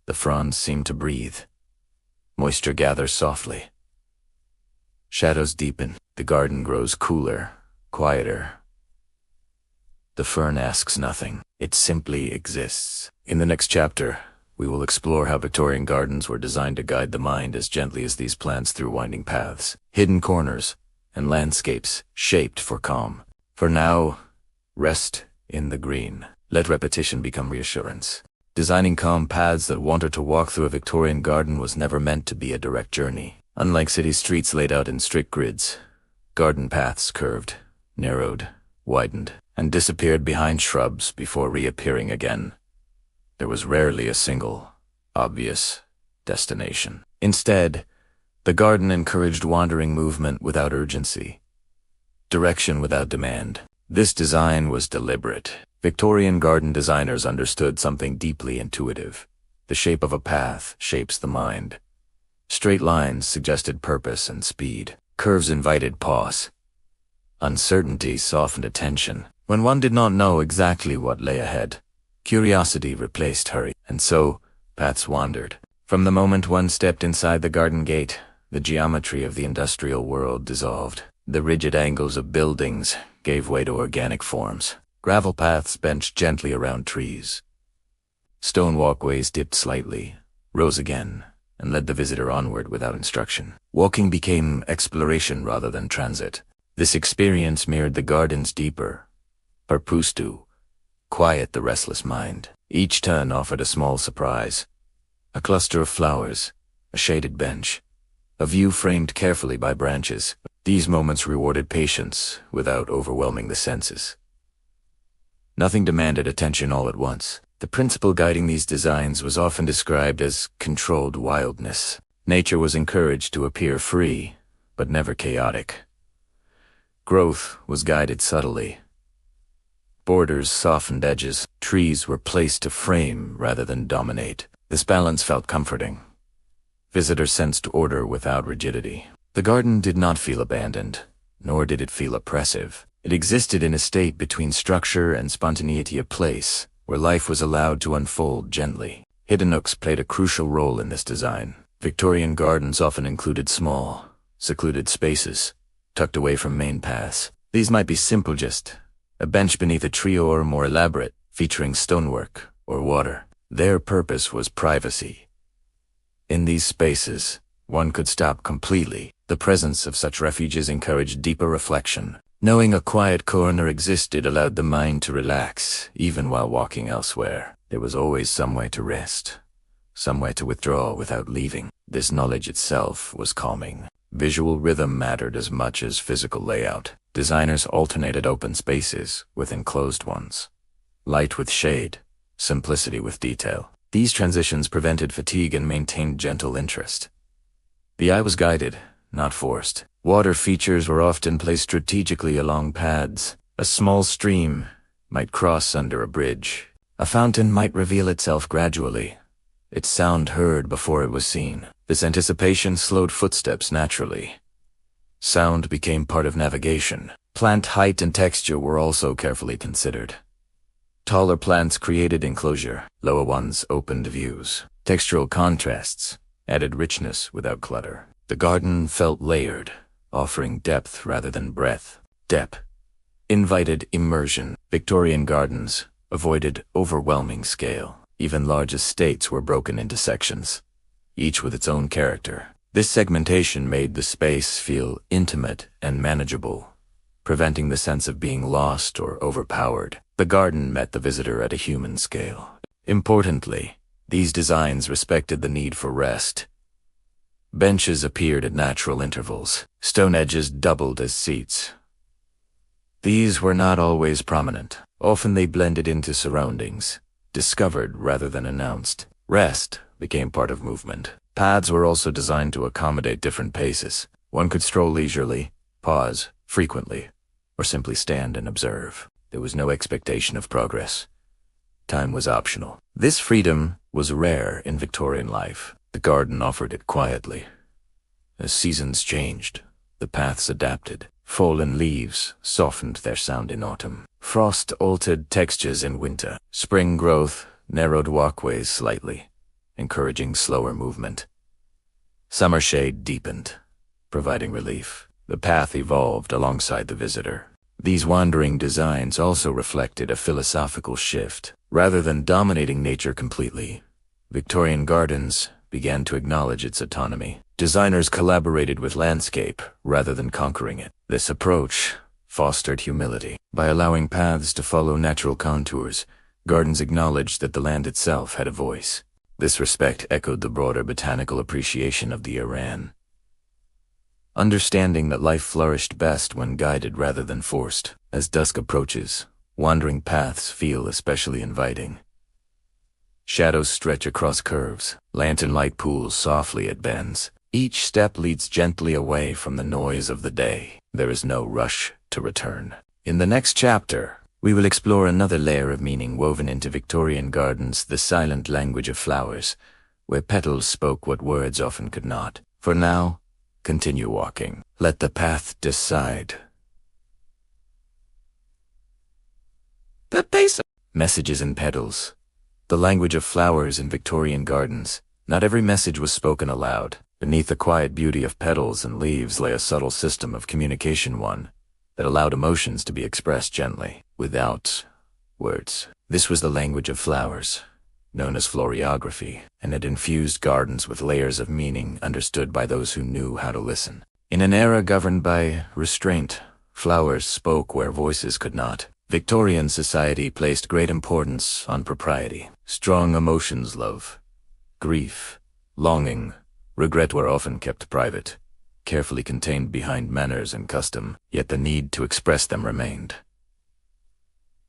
Speaker 1: the fronds seem to breathe. Moisture gathers softly. Shadows deepen. The garden grows cooler, quieter. The fern asks nothing. It simply exists. In the next chapter, we will explore how Victorian gardens were designed to guide the mind as gently as these plants through winding paths, hidden corners, and landscapes shaped for calm. For now, rest in the green. Let repetition become reassurance. Designing calm paths that wanted to walk through a Victorian garden was never meant to be a direct journey. Unlike city streets laid out in strict grids, garden paths curved, narrowed, widened, and disappeared behind shrubs before reappearing again. There was rarely a single, obvious destination. Instead, the garden encouraged wandering movement without urgency, direction without demand. This design was deliberate. Victorian garden designers understood something deeply intuitive. The shape of a path shapes the mind. Straight lines suggested purpose and speed. Curves invited pause. Uncertainty softened attention. When one did not know exactly what lay ahead, curiosity replaced hurry, and so paths wandered. From the moment one stepped inside the garden gate, the geometry of the industrial world dissolved. The rigid angles of buildings gave way to organic forms. Gravel paths benched gently around trees. Stone walkways dipped slightly, rose again, and led the visitor onward without instruction. Walking became exploration rather than transit. This experience mirrored the garden's deeper purpose to quiet the restless mind. Each turn offered a small surprise. A cluster of flowers, a shaded bench, a view framed carefully by branches. These moments rewarded patience without overwhelming the senses. Nothing demanded attention all at once. The principle guiding these designs was often described as controlled wildness. Nature was encouraged to appear free, but never chaotic. Growth was guided subtly. Borders softened edges. Trees were placed to frame rather than dominate. This balance felt comforting. Visitors sensed order without rigidity. The garden did not feel abandoned, nor did it feel oppressive. It existed in a state between structure and spontaneity, a place where life was allowed to unfold gently. Hidden nooks played a crucial role in this design. Victorian gardens often included small, secluded spaces, tucked away from main paths. These might be simple, just a bench beneath a tree, or more elaborate, featuring stonework or water. Their purpose was privacy. In these spaces, one could stop completely. The presence of such refuges encouraged deeper reflection. Knowing a quiet corner existed allowed the mind to relax, even while walking elsewhere. There was always some way to rest, somewhere to withdraw without leaving. This knowledge itself was calming. Visual rhythm mattered as much as physical layout. Designers alternated open spaces with enclosed ones, light with shade, simplicity with detail. These transitions prevented fatigue and maintained gentle interest. The eye was guided, not forced. Water features were often placed strategically along paths. A small stream might cross under a bridge. A fountain might reveal itself gradually, its sound heard before it was seen. This anticipation slowed footsteps naturally. Sound became part of navigation. Plant height and texture were also carefully considered. Taller plants created enclosure, lower ones opened views. Textural contrasts added richness without clutter. The garden felt layered, offering depth rather than breadth. Depth invited immersion. Victorian gardens avoided overwhelming scale. Even large estates were broken into sections, each with its own character. This segmentation made the space feel intimate and manageable, preventing the sense of being lost or overpowered. The garden met the visitor at a human scale. Importantly, these designs respected the need for rest. Benches appeared at natural intervals. Stone edges doubled as seats. These were not always prominent. Often they blended into surroundings, discovered rather than announced. Rest became part of movement. Paths were also designed to accommodate different paces. One could stroll leisurely, pause frequently, or simply stand and observe. There was no expectation of progress. Time was optional. This freedom was rare in Victorian life. The garden offered it quietly. As seasons changed, the paths adapted. Fallen leaves softened their sound in autumn. Frost altered textures in winter. Spring growth narrowed walkways slightly, encouraging slower movement. Summer shade deepened, providing relief. The path evolved alongside the visitor. These wandering designs also reflected a philosophical shift. Rather than dominating nature completely, Victorian gardens began to acknowledge its autonomy. Designers collaborated with landscape rather than conquering it. This approach fostered humility. By allowing paths to follow natural contours, gardens acknowledged that the land itself had a voice. This respect echoed the broader botanical appreciation of the Iran. Understanding that life flourished best when guided rather than forced. As dusk approaches, wandering paths feel especially inviting. Shadows stretch across curves. Lantern light pools softly at bends. Each step leads gently away from the noise of the day. There is no rush to return. In the next chapter, we will explore another layer of meaning woven into Victorian gardens, the silent language of flowers, where petals spoke what words often could not. For now, continue walking. Let the path decide. The pace. Messages in petals. The language of flowers in Victorian gardens. Not every message was spoken aloud. Beneath the quiet beauty of petals and leaves lay a subtle system of communication, one that allowed emotions to be expressed gently, without words. This was the language of flowers, known as floriography, and it infused gardens with layers of meaning understood by those who knew how to listen. In an era governed by restraint, flowers spoke where voices could not. Victorian society placed great importance on propriety. Strong emotions, love, grief, longing, regret were often kept private, carefully contained behind manners and custom, yet the need to express them remained.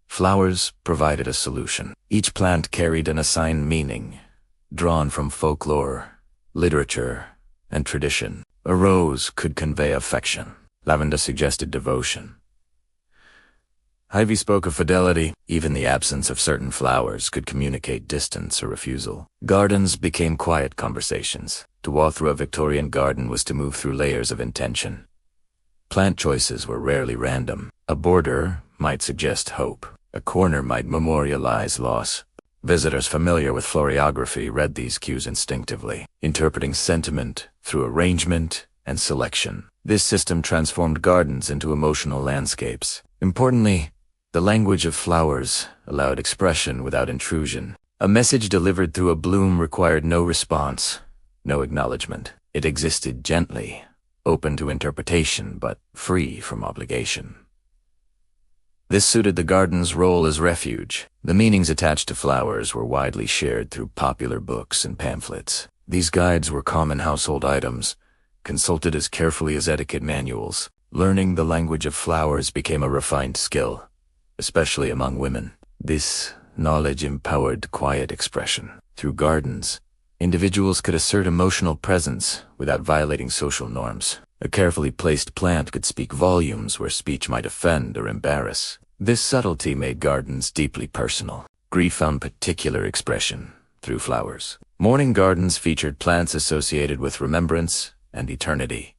Speaker 1: Flowers provided a solution. Each plant carried an assigned meaning, drawn from folklore, literature, and tradition. A rose could convey affection. Lavender suggested devotion. Ivy spoke of fidelity. Even the absence of certain flowers could communicate distance or refusal. Gardens became quiet conversations. To walk through a Victorian garden was to move through layers of intention. Plant choices were rarely random. A border might suggest hope. A corner might memorialize loss. Visitors familiar with floriography read these cues instinctively, interpreting sentiment through arrangement and selection. This system transformed gardens into emotional landscapes. Importantly, the language of flowers allowed expression without intrusion. A message delivered through a bloom required no response, no acknowledgement. It existed gently, open to interpretation but free from obligation. This suited the garden's role as refuge. The meanings attached to flowers were widely shared through popular books and pamphlets. These guides were common household items, consulted as carefully as etiquette manuals. Learning the language of flowers became a refined skill, especially among women. This knowledge empowered quiet expression. Through gardens, individuals could assert emotional presence without violating social norms. A carefully placed plant could speak volumes where speech might offend or embarrass. This subtlety made gardens deeply personal. Grief found particular expression through flowers. Mourning gardens featured plants associated with remembrance and eternity.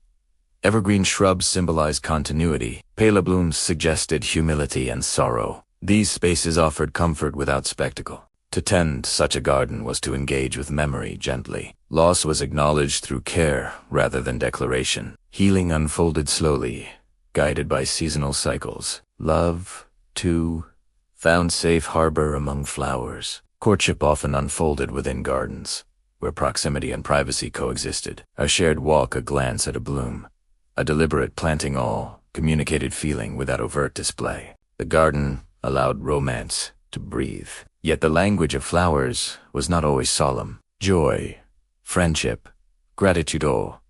Speaker 1: Evergreen shrubs symbolized continuity. Pale blooms suggested humility and sorrow. These spaces offered comfort without spectacle. To tend such a garden was to engage with memory gently. Loss was acknowledged through care rather than declaration. Healing unfolded slowly, guided by seasonal cycles. Love, too, found safe harbor among flowers. Courtship often unfolded within gardens, where proximity and privacy coexisted. A shared walk, a glance at a bloom, a deliberate planting all communicated feeling without overt display. The garden allowed romance to breathe. Yet the language of flowers was not always solemn. Joy, friendship, gratitude all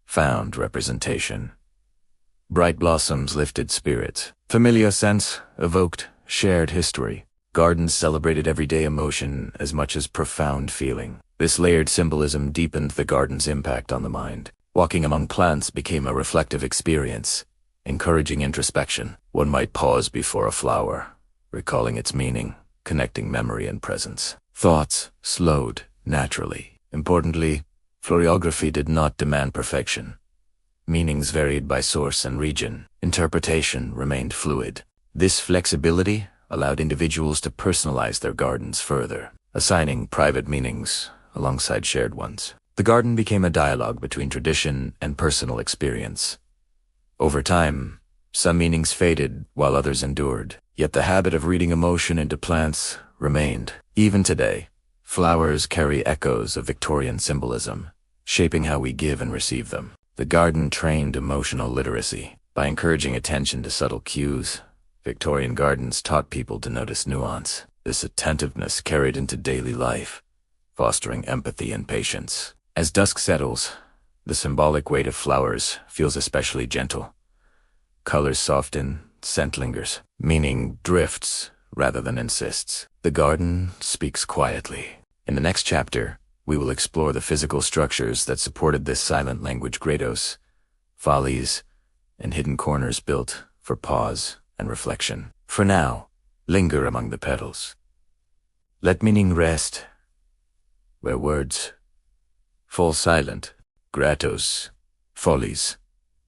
Speaker 1: found representation. Bright blossoms lifted spirits. Familiar scents evoked shared history. Gardens celebrated everyday emotion as much as profound feeling. This layered symbolism deepened the garden's impact on the mind. Walking among plants became a reflective experience, encouraging introspection. One might pause before a flower, recalling its meaning, connecting memory and presence. Thoughts slowed naturally. Importantly, florography did not demand perfection. Meanings varied by source and region. Interpretation remained fluid. This flexibility allowed individuals to personalize their gardens further, assigning private meanings alongside shared ones. The garden became a dialogue between tradition and personal experience. Over time, some meanings faded while others endured, yet the habit of reading emotion into plants remained. Even today, flowers carry echoes of Victorian symbolism, shaping how we give and receive them. The garden trained emotional literacy. By encouraging attention to subtle cues, Victorian gardens taught people to notice nuance. This attentiveness carried into daily life, fostering empathy and patience. As dusk settles, the symbolic weight of flowers feels especially gentle. Colors soften, scent lingers. Meaning drifts rather than insists. The garden speaks quietly. In the next chapter, we will explore the physical structures that supported this silent language: grottos, follies, and hidden corners built for pause and reflection. For now, linger among the petals. Let meaning rest where words fall silent. Grottos, follies,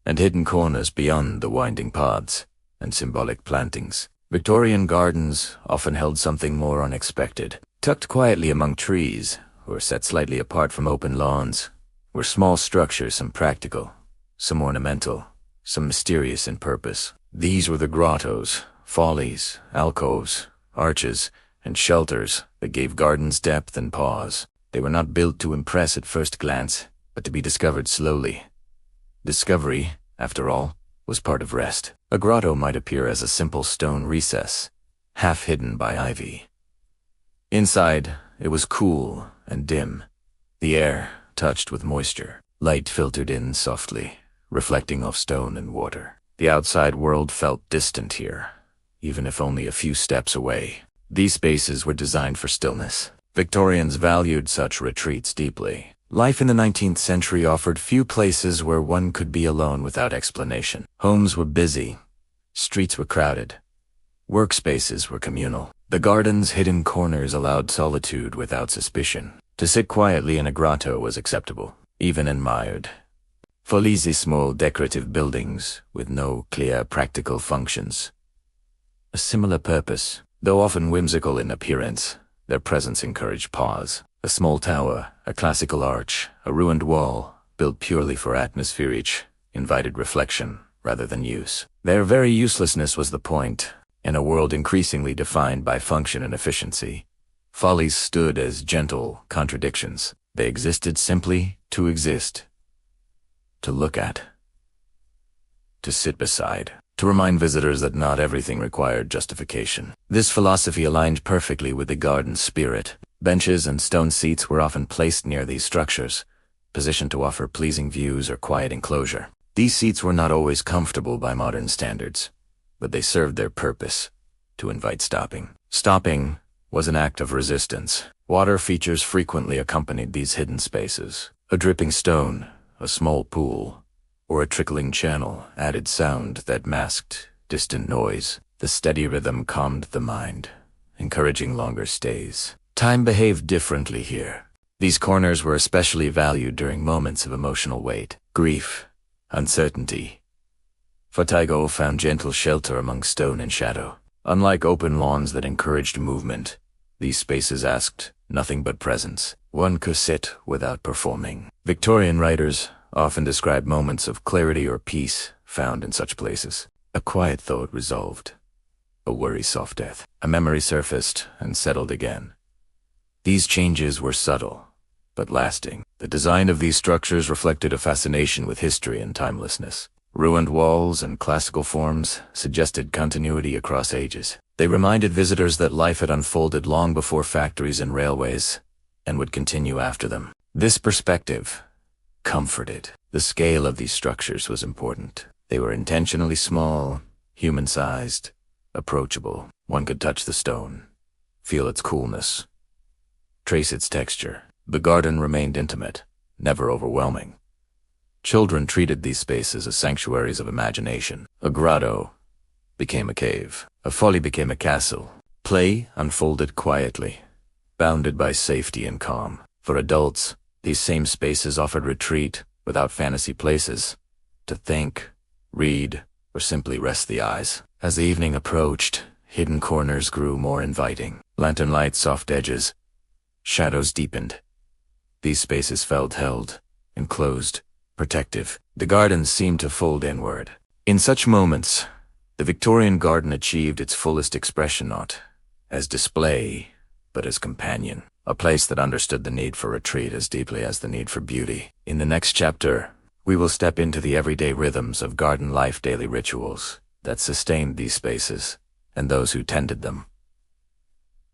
Speaker 1: and hidden corners beyond the winding paths and symbolic plantings. Victorian gardens often held something more unexpected. Tucked quietly among trees, or set slightly apart from open lawns, were small structures, some practical, some ornamental, some mysterious in purpose. These were the grottos, follies, alcoves, arches, and shelters that gave gardens depth and pause. They were not built to impress at first glance, but to be discovered slowly. Discovery, after all, was part of rest. A grotto might appear as a simple stone recess, half hidden by ivy. Inside, it was cool and dim, the air touched with moisture. Light filtered in softly, reflecting off stone and water. The outside world felt distant here, even if only a few steps away. These spaces were designed for stillness. Victorians valued such retreats deeply. Life in the 19th century offered few places where one could be alone without explanation. Homes were busy, streets were crowded, workspaces were communal. The garden's hidden corners allowed solitude without suspicion. To sit quietly in a grotto was acceptable, even admired. Follies, small decorative buildings with no clear practical functions. A similar purpose, though often whimsical in appearance, their presence encouraged pause. A small tower, a classical arch, a ruined wall, built purely for atmosphere, each invited reflection rather than use. Their very uselessness was the point. In a world increasingly defined by function and efficiency, follies stood as gentle contradictions. They existed simply to exist, to look at, to sit beside. to remind visitors that not everything required justification. This philosophy aligned perfectly with the garden's spirit. Benches and stone seats were often placed near these structures, positioned to offer pleasing views or quiet enclosure. These seats were not always comfortable by modern standards, but they served their purpose, to invite stopping. Stopping was an act of resistance. Water features frequently accompanied these hidden spaces. A dripping stone, a small pool, or a trickling channel added sound that masked distant noise. The steady rhythm calmed the mind, encouraging longer stays. Time behaved differently here. These corners were especially valued during moments of emotional weight, grief, uncertainty. Fatigo found gentle shelter among stone and shadow. Unlike open lawns that encouraged movement, these spaces asked nothing but presence. One could sit without performing. Victorian writers often describe moments of clarity or peace found in such places. A quiet thought resolved, a worry soft death. A memory surfaced and settled again. These changes were subtle, but lasting. The design of these structures reflected a fascination with history and timelessness. Ruined walls and classical forms suggested continuity across ages. They reminded visitors that life had unfolded long before factories and railways, and would continue after them. This perspective comforted. The scale of these structures was important. They were intentionally small, human-sized, approachable. One could touch the stone, feel its coolness, trace its texture. The garden remained intimate, never overwhelming. Children treated these spaces as sanctuaries of imagination. A grotto became a cave. A folly became a castle. Play unfolded quietly, bounded by safety and calm. For adults, these same spaces offered retreat without fantasy places, to think, read, or simply rest the eyes. As the evening approached, hidden corners grew more inviting. Lantern light, soft edges, shadows deepened. These spaces felt held, enclosed, protective. The gardens seemed to fold inward. In such moments, the Victorian garden achieved its fullest expression, not as display, but as companion. A place that understood the need for retreat as deeply as the need for beauty. In the next chapter, we will step into the everyday rhythms of garden life, daily rituals that sustained these spaces and those who tended them.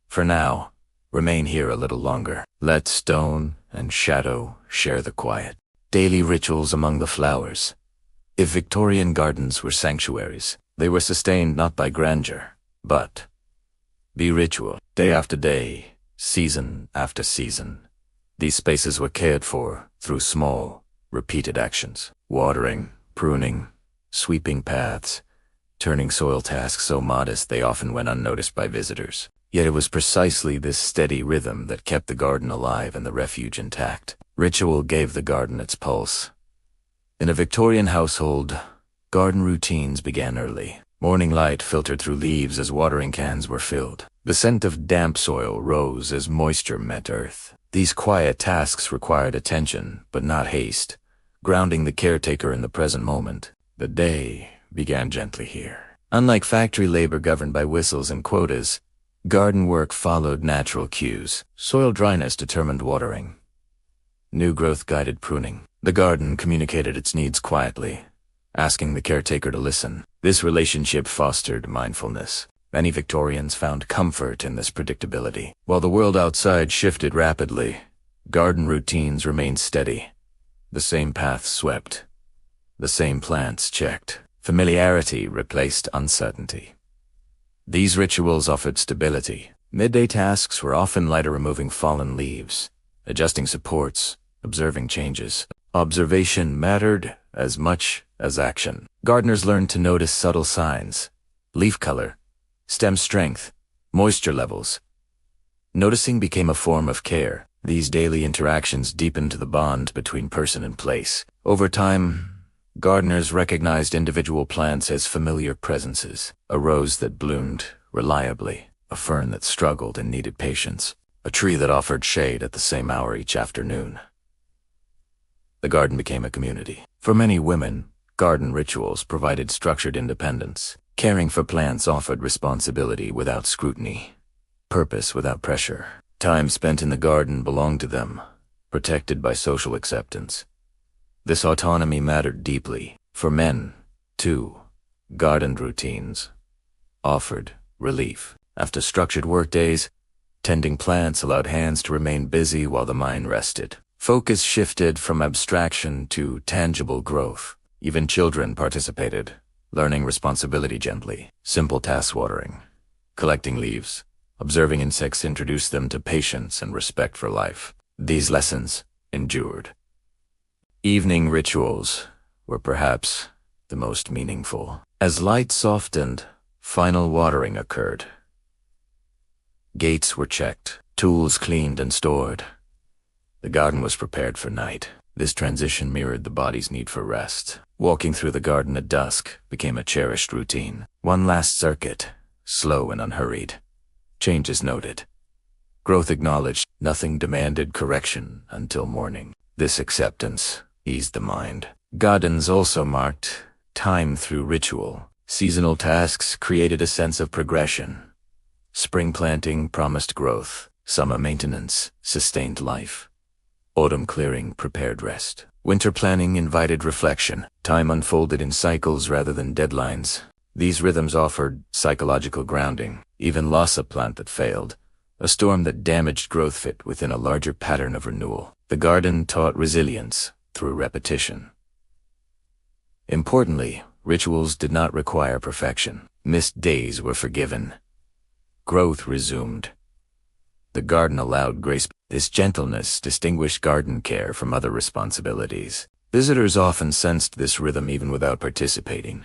Speaker 1: For now, remain here a little longer. Let stone and shadow share the quiet. Daily rituals among the flowers. If Victorian gardens were sanctuaries, they were sustained not by grandeur, but by ritual. Day after day, season after season, these spaces were cared for through small, repeated actions. Watering, pruning, sweeping paths, turning soil tasks so modest they often went unnoticed by visitors. Yet it was precisely this steady rhythm that kept the garden alive and the refuge intact. Ritual gave the garden its pulse. In a Victorian household, garden routines began early. Morning light filtered through leaves as watering cans were filled. The scent of damp soil rose as moisture met earth. These quiet tasks required attention, but not haste, grounding the caretaker in the present moment. The day began gently here. Unlike factory labor governed by whistles and quotas, garden work followed natural cues. Soil dryness determined watering. New growth guided pruning. The garden communicated its needs quietly, asking the caretaker to listen. This relationship fostered mindfulness. Many Victorians found comfort in this predictability. While the world outside shifted rapidly, garden routines remained steady. The same paths swept, the same plants checked. Familiarity replaced uncertainty. These rituals offered stability. Midday tasks were often lighter, removing fallen leaves, adjusting supports, observing changes. Observation mattered as much as action. Gardeners learned to notice subtle signs, leaf color, stem strength, moisture levels. Noticing became a form of care. These daily interactions deepened the bond between person and place. Over time, gardeners recognized individual plants as familiar presences. A rose that bloomed reliably, a fern that struggled and needed patience, a tree that offered shade at the same hour each afternoon. The garden became a community. For many women, garden rituals provided structured independence. Caring for plants offered responsibility without scrutiny, purpose without pressure. Time spent in the garden belonged to them, protected by social acceptance. This autonomy mattered deeply. For men, too, garden routines offered relief. After structured workdays, tending plants allowed hands to remain busy while the mind rested. Focus shifted from abstraction to tangible growth. Even children participated, learning responsibility gently. Simple tasks: watering, collecting leaves, observing insects introduced them to patience and respect for life. These lessons endured. Evening rituals were perhaps the most meaningful. As light softened, final watering occurred. Gates were checked, tools cleaned and stored. The garden was prepared for night. This transition mirrored the body's need for rest. Walking through the garden at dusk became a cherished routine. One last circuit, slow and unhurried. Changes noted. Growth acknowledged. Nothing demanded correction until morning. This acceptance eased the mind. Gardens also marked time through ritual. Seasonal tasks created a sense of progression. Spring planting promised growth. Summer maintenance sustained life. Autumn clearing prepared rest. Winter planning invited reflection. Time unfolded in cycles rather than deadlines. These rhythms offered psychological grounding. Even loss a plant that failed, a storm that damaged growth, fit within a larger pattern of renewal. The garden taught resilience through repetition. Importantly, rituals did not require perfection. Missed days were forgiven. Growth resumed. The garden allowed grace. This gentleness distinguished garden care from other responsibilities. Visitors often sensed this rhythm even without participating.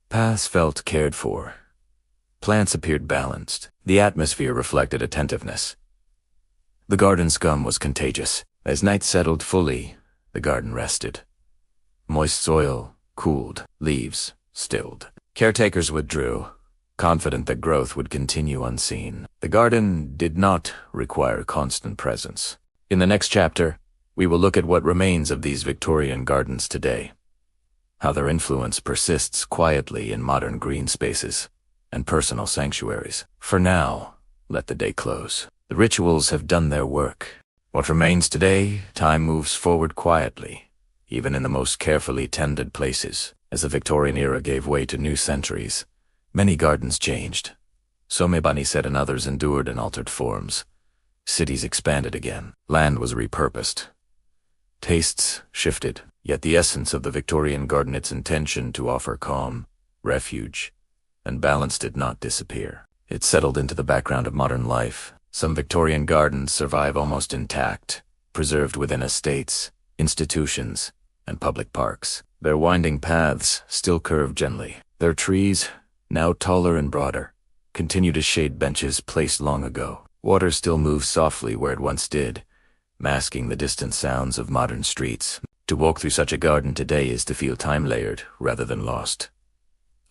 Speaker 1: Paths felt cared for. Plants appeared balanced. The atmosphere reflected attentiveness. The garden scum was contagious. As night settled fully, the garden rested. Moist soil cooled, leaves stilled. Caretakers withdrew, confident that growth would continue unseen. The garden did not require constant presence. In the next chapter, we will look at what remains of these Victorian gardens today, how their influence persists quietly in modern green spaces and personal sanctuaries. For now, let the day close. The rituals have done their work. What remains today, time moves forward quietly, even in the most carefully tended places. As the Victorian era gave way to new centuries, many gardens changed. Some said, and others endured in altered forms. Cities expanded again. Land was repurposed. Tastes shifted, yet the essence of the Victorian garden, its intention to offer calm, refuge, and balance, did not disappear. It settled into the background of modern life. Some Victorian gardens survive almost intact, preserved within estates, institutions, and public parks. Their winding paths still curve gently. Their trees, now taller and broader, continue to shade benches placed long ago. Water still moves softly where it once did, masking the distant sounds of modern streets. To walk through such a garden today is to feel time-layered rather than lost.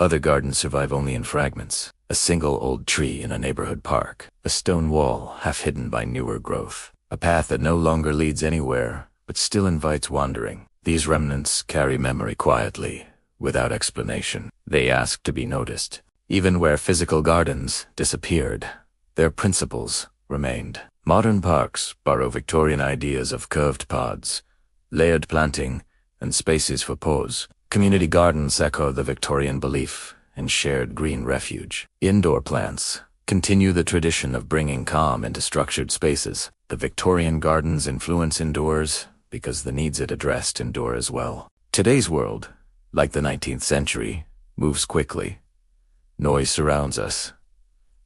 Speaker 1: Other gardens survive only in fragments. A single old tree in a neighborhood park, a stone wall half hidden by newer growth, a path that no longer leads anywhere but still invites wandering. These remnants carry memory quietly, without explanation. They ask to be noticed. Even where physical gardens disappeared, their principles remained. Modern parks borrow Victorian ideas of curved pods, layered planting, and spaces for pause. Community gardens echo the Victorian belief in shared green refuge. Indoor plants continue the tradition of bringing calm into structured spaces. The Victorian gardens influence indoors because the needs it addressed endure as well. Today's world, like the 19th century, moves quickly. Noise surrounds us.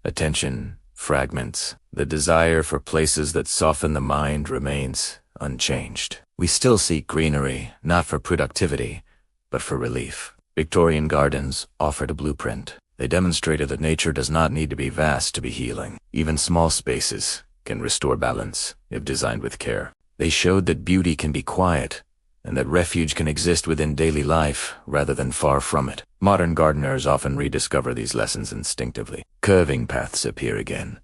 Speaker 1: Attention fragments. The desire for places that soften the mind remains unchanged. We still seek greenery, not for productivity, but for relief. Victorian gardens offered a blueprint. They demonstrated that nature does not need to be vast to be healing. Even small spaces can restore balance if designed with care. They showed that beauty can be quiet, and that refuge can exist within daily life rather than far from it. Modern gardeners often rediscover these lessons instinctively. Curving paths appear again.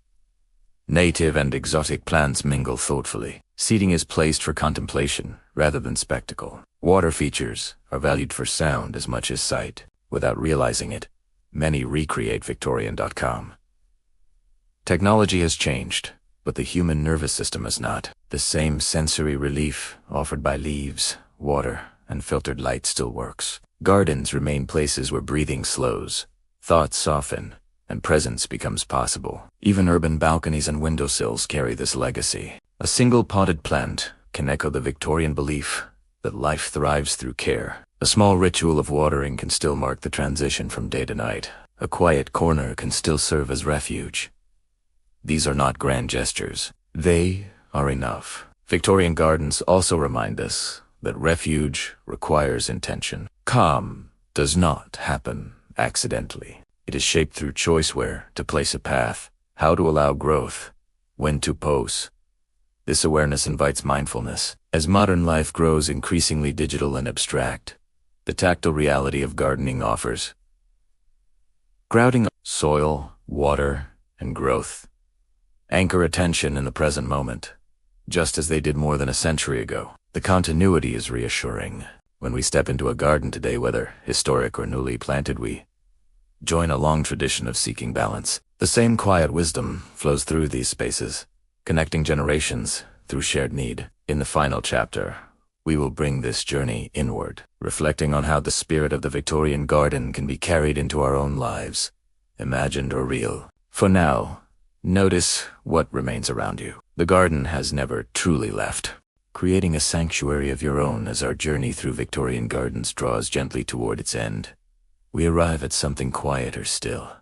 Speaker 1: Native and exotic plants mingle thoughtfully. Seating is placed for contemplation rather than spectacle. Water features are valued for sound as much as sight. Without realizing it, many recreate Victorian.com. Technology has changed, but the human nervous system has not. The same sensory relief offered by leaves, water, and filtered light still works. Gardens remain places where breathing slows, thoughts soften, and presence becomes possible. Even urban balconies and windowsills carry this legacy. A single potted plant can echo the Victorian belief that life thrives through care. A small ritual of watering can still mark the transition from day to night. A quiet corner can still serve as refuge. These are not grand gestures. They are enough. Victorian gardens also remind us that refuge requires intention. Calm does not happen accidentally. It is shaped through choice: where to place a path, how to allow growth, when to pause. This awareness invites mindfulness. As modern life grows increasingly digital and abstract, the tactile reality of gardening offers grounding: soil, water, and growth anchor attention in the present moment, just as they did more than a century ago. The continuity is reassuring. When we step into a garden today, whether historic or newly planted, we join a long tradition of seeking balance. The same quiet wisdom flows through these spaces, connecting generations through shared need. In the final chapter, we will bring this journey inward, reflecting on how the spirit of the Victorian garden can be carried into our own lives, imagined or real. For now, notice what remains around you. The garden has never truly left, creating a sanctuary of your own. As our journey through Victorian gardens draws gently toward its end, we arrive at something quieter still.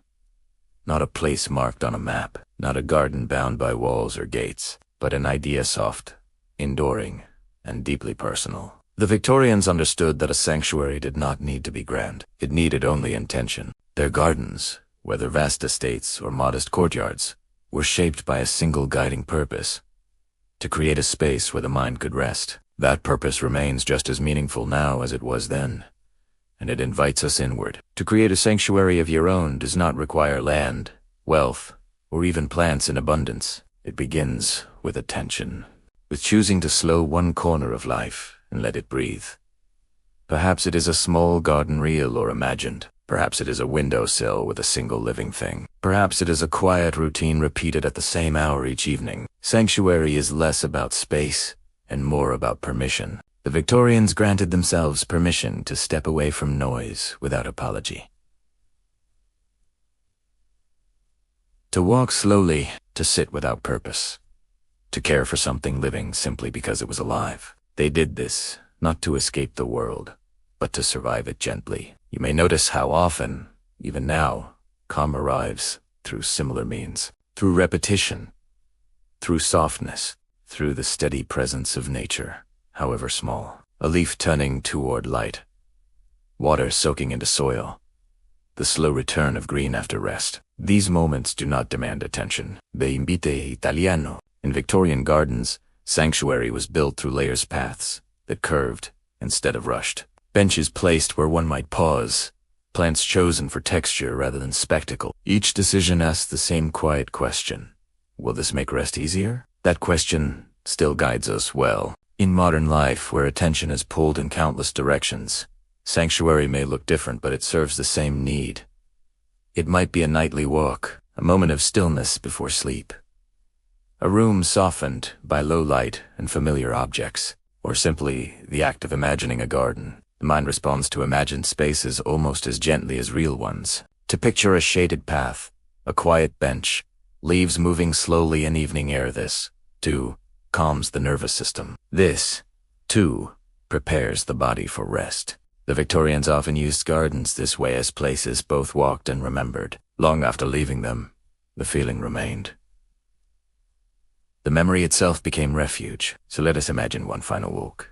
Speaker 1: Not a place marked on a map, not a garden bound by walls or gates, but an idea soft, enduring, and deeply personal. The Victorians understood that a sanctuary did not need to be grand. It needed only intention. Their gardens, whether vast estates or modest courtyards, were shaped by a single guiding purpose: to create a space where the mind could rest. That purpose remains just as meaningful now as it was then, and it invites us inward. To create a sanctuary of your own does not require land, wealth, or even plants in abundance. It begins with attention, with choosing to slow one corner of life and let it breathe. Perhaps it is a small garden, real or imagined. Perhaps it is a windowsill with a single living thing. Perhaps it is a quiet routine repeated at the same hour each evening. Sanctuary is less about space and more about permission. The Victorians granted themselves permission to step away from noise without apology. To walk slowly, to sit without purpose, to care for something living simply because it was alive. They did this not to escape the world, but to survive it gently. You may notice how often, even now, calm arrives through similar means, through repetition, through softness, through the steady presence of nature, however small. A leaf turning toward light, water soaking into soil, the slow return of green after rest. These moments do not demand attention. They invite Italiano. In Victorian gardens, sanctuary was built through layers, paths that curved instead of rushed. Benches placed where one might pause, plants chosen for texture rather than spectacle. Each decision asks the same quiet question: will this make rest easier? That question still guides us well. In modern life, where attention is pulled in countless directions, sanctuary may look different, but it serves the same need. It might be a nightly walk, a moment of stillness before sleep, a room softened by low light and familiar objects, or simply the act of imagining a garden. The mind responds to imagined spaces almost as gently as real ones. To picture a shaded path, a quiet bench, leaves moving slowly in evening air, this, too, calms the nervous system. This, too, prepares the body for rest. The Victorians often used gardens this way as places both walked and remembered. Long after leaving them, the feeling remained. The memory itself became refuge. So let us imagine one final walk.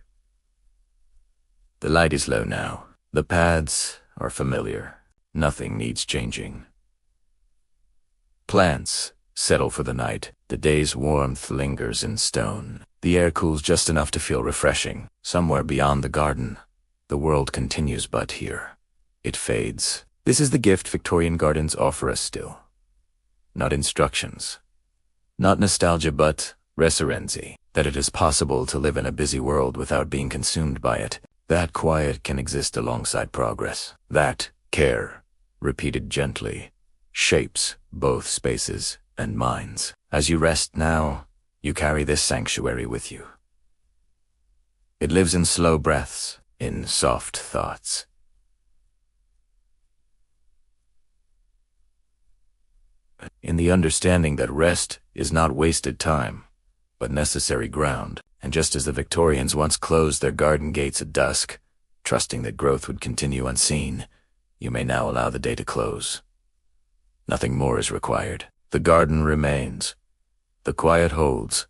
Speaker 1: The light is low now. The paths are familiar. Nothing needs changing. Plants settle for the night. The day's warmth lingers in stone. The air cools just enough to feel refreshing. Somewhere beyond the garden, the world continues, but here, it fades. This is the gift Victorian gardens offer us still. Not instructions, not nostalgia, but reserency. That it is possible to live in a busy world without being consumed by it. That quiet can exist alongside progress. That care, repeated gently, shapes both spaces and minds. As you rest now, you carry this sanctuary with you. It lives in slow breaths, in soft thoughts, in the understanding that rest is not wasted time, but necessary ground. And just as the Victorians once closed their garden gates at dusk, trusting that growth would continue unseen, you may now allow the day to close. Nothing more is required. The garden remains, the quiet holds,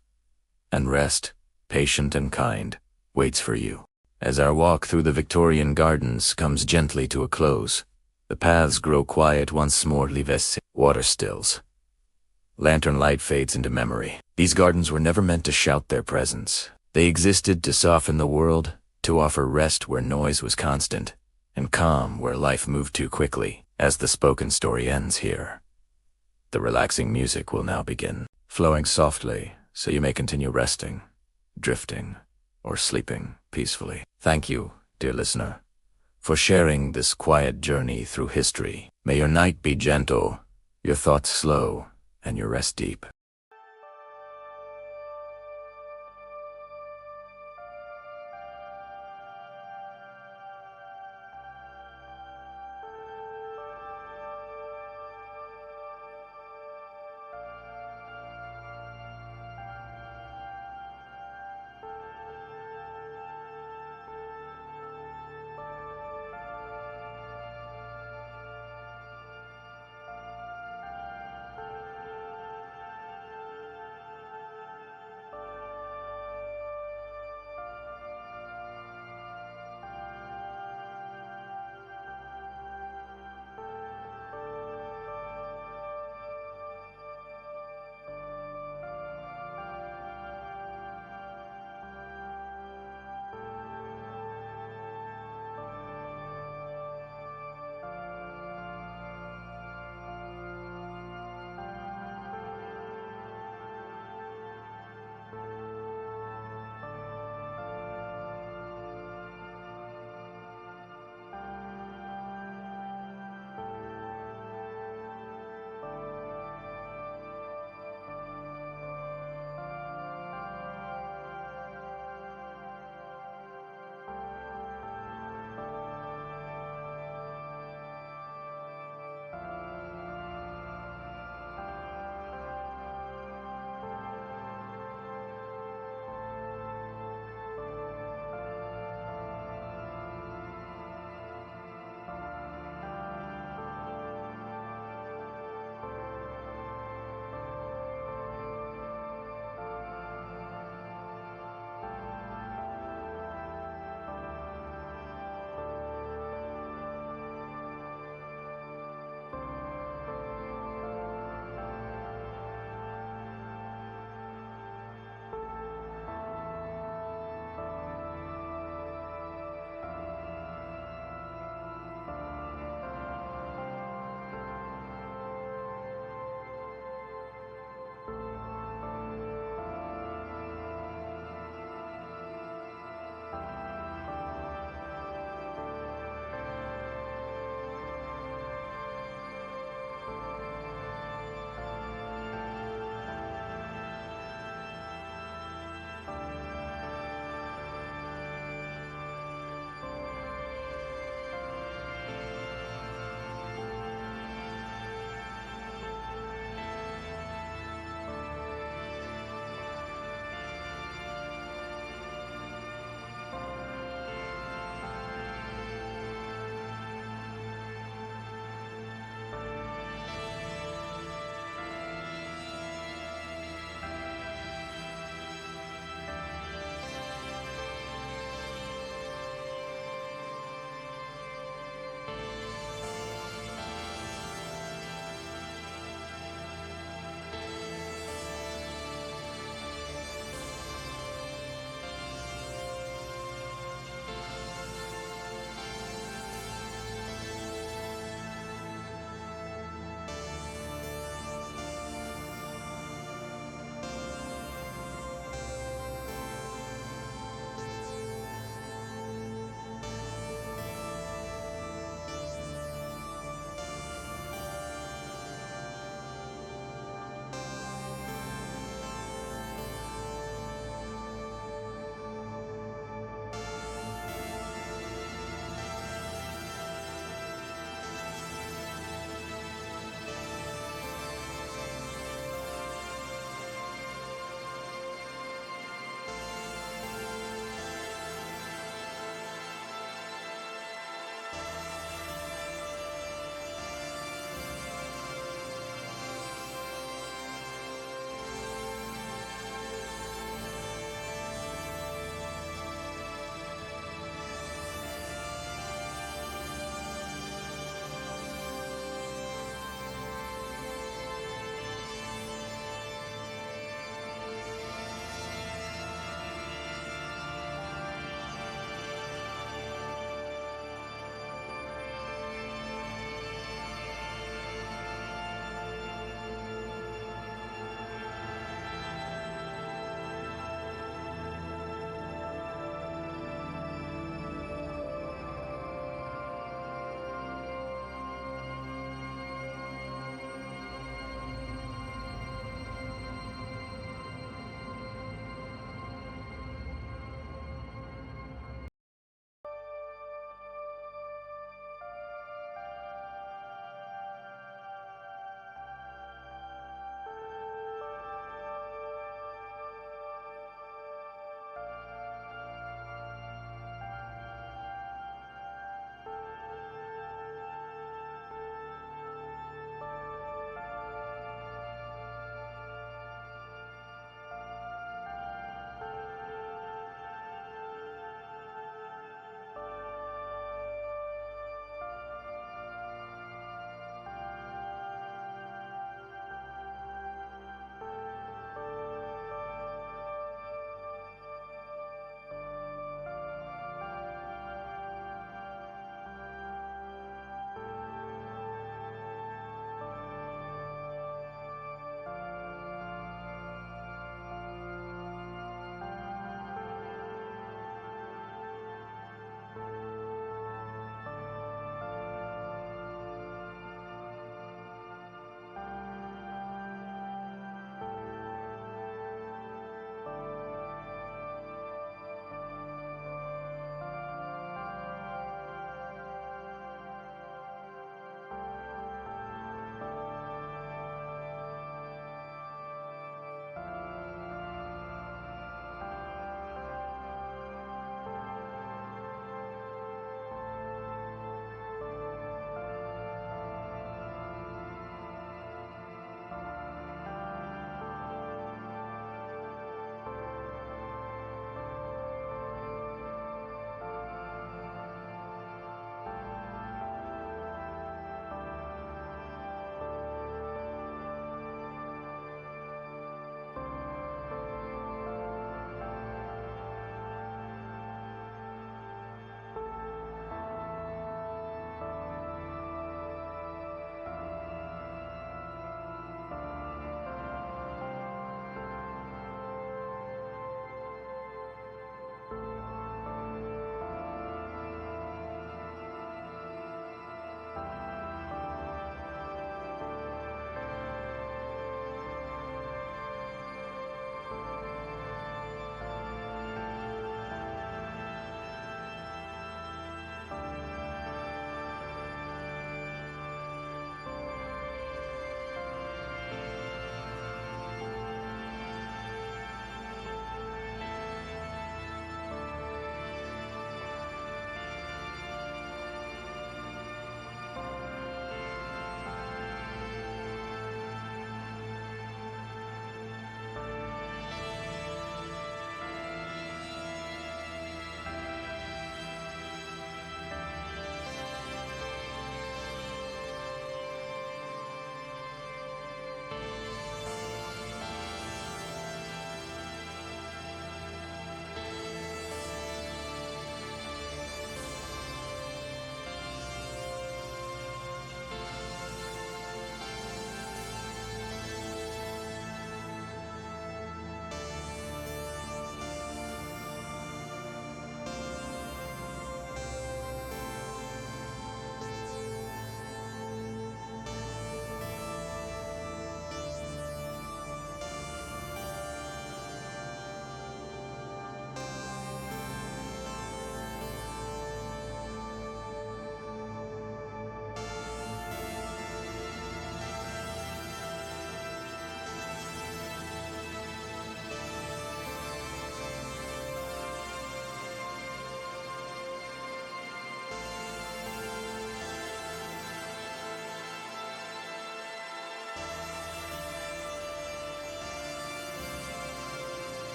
Speaker 1: and rest, patient and kind, waits for you. As our walk through the Victorian gardens comes gently to a close, the paths grow quiet once more. Water stills. Lantern light fades into memory. These gardens were never meant to shout their presence. They existed to soften the world, to offer rest where noise was constant, and calm where life moved too quickly. As the spoken story ends here, the relaxing music will now begin, flowing softly so you may continue resting, drifting, or sleeping peacefully. Thank you, dear listener, for sharing this quiet journey through history. May your night be gentle, your thoughts slow, and your rest deep.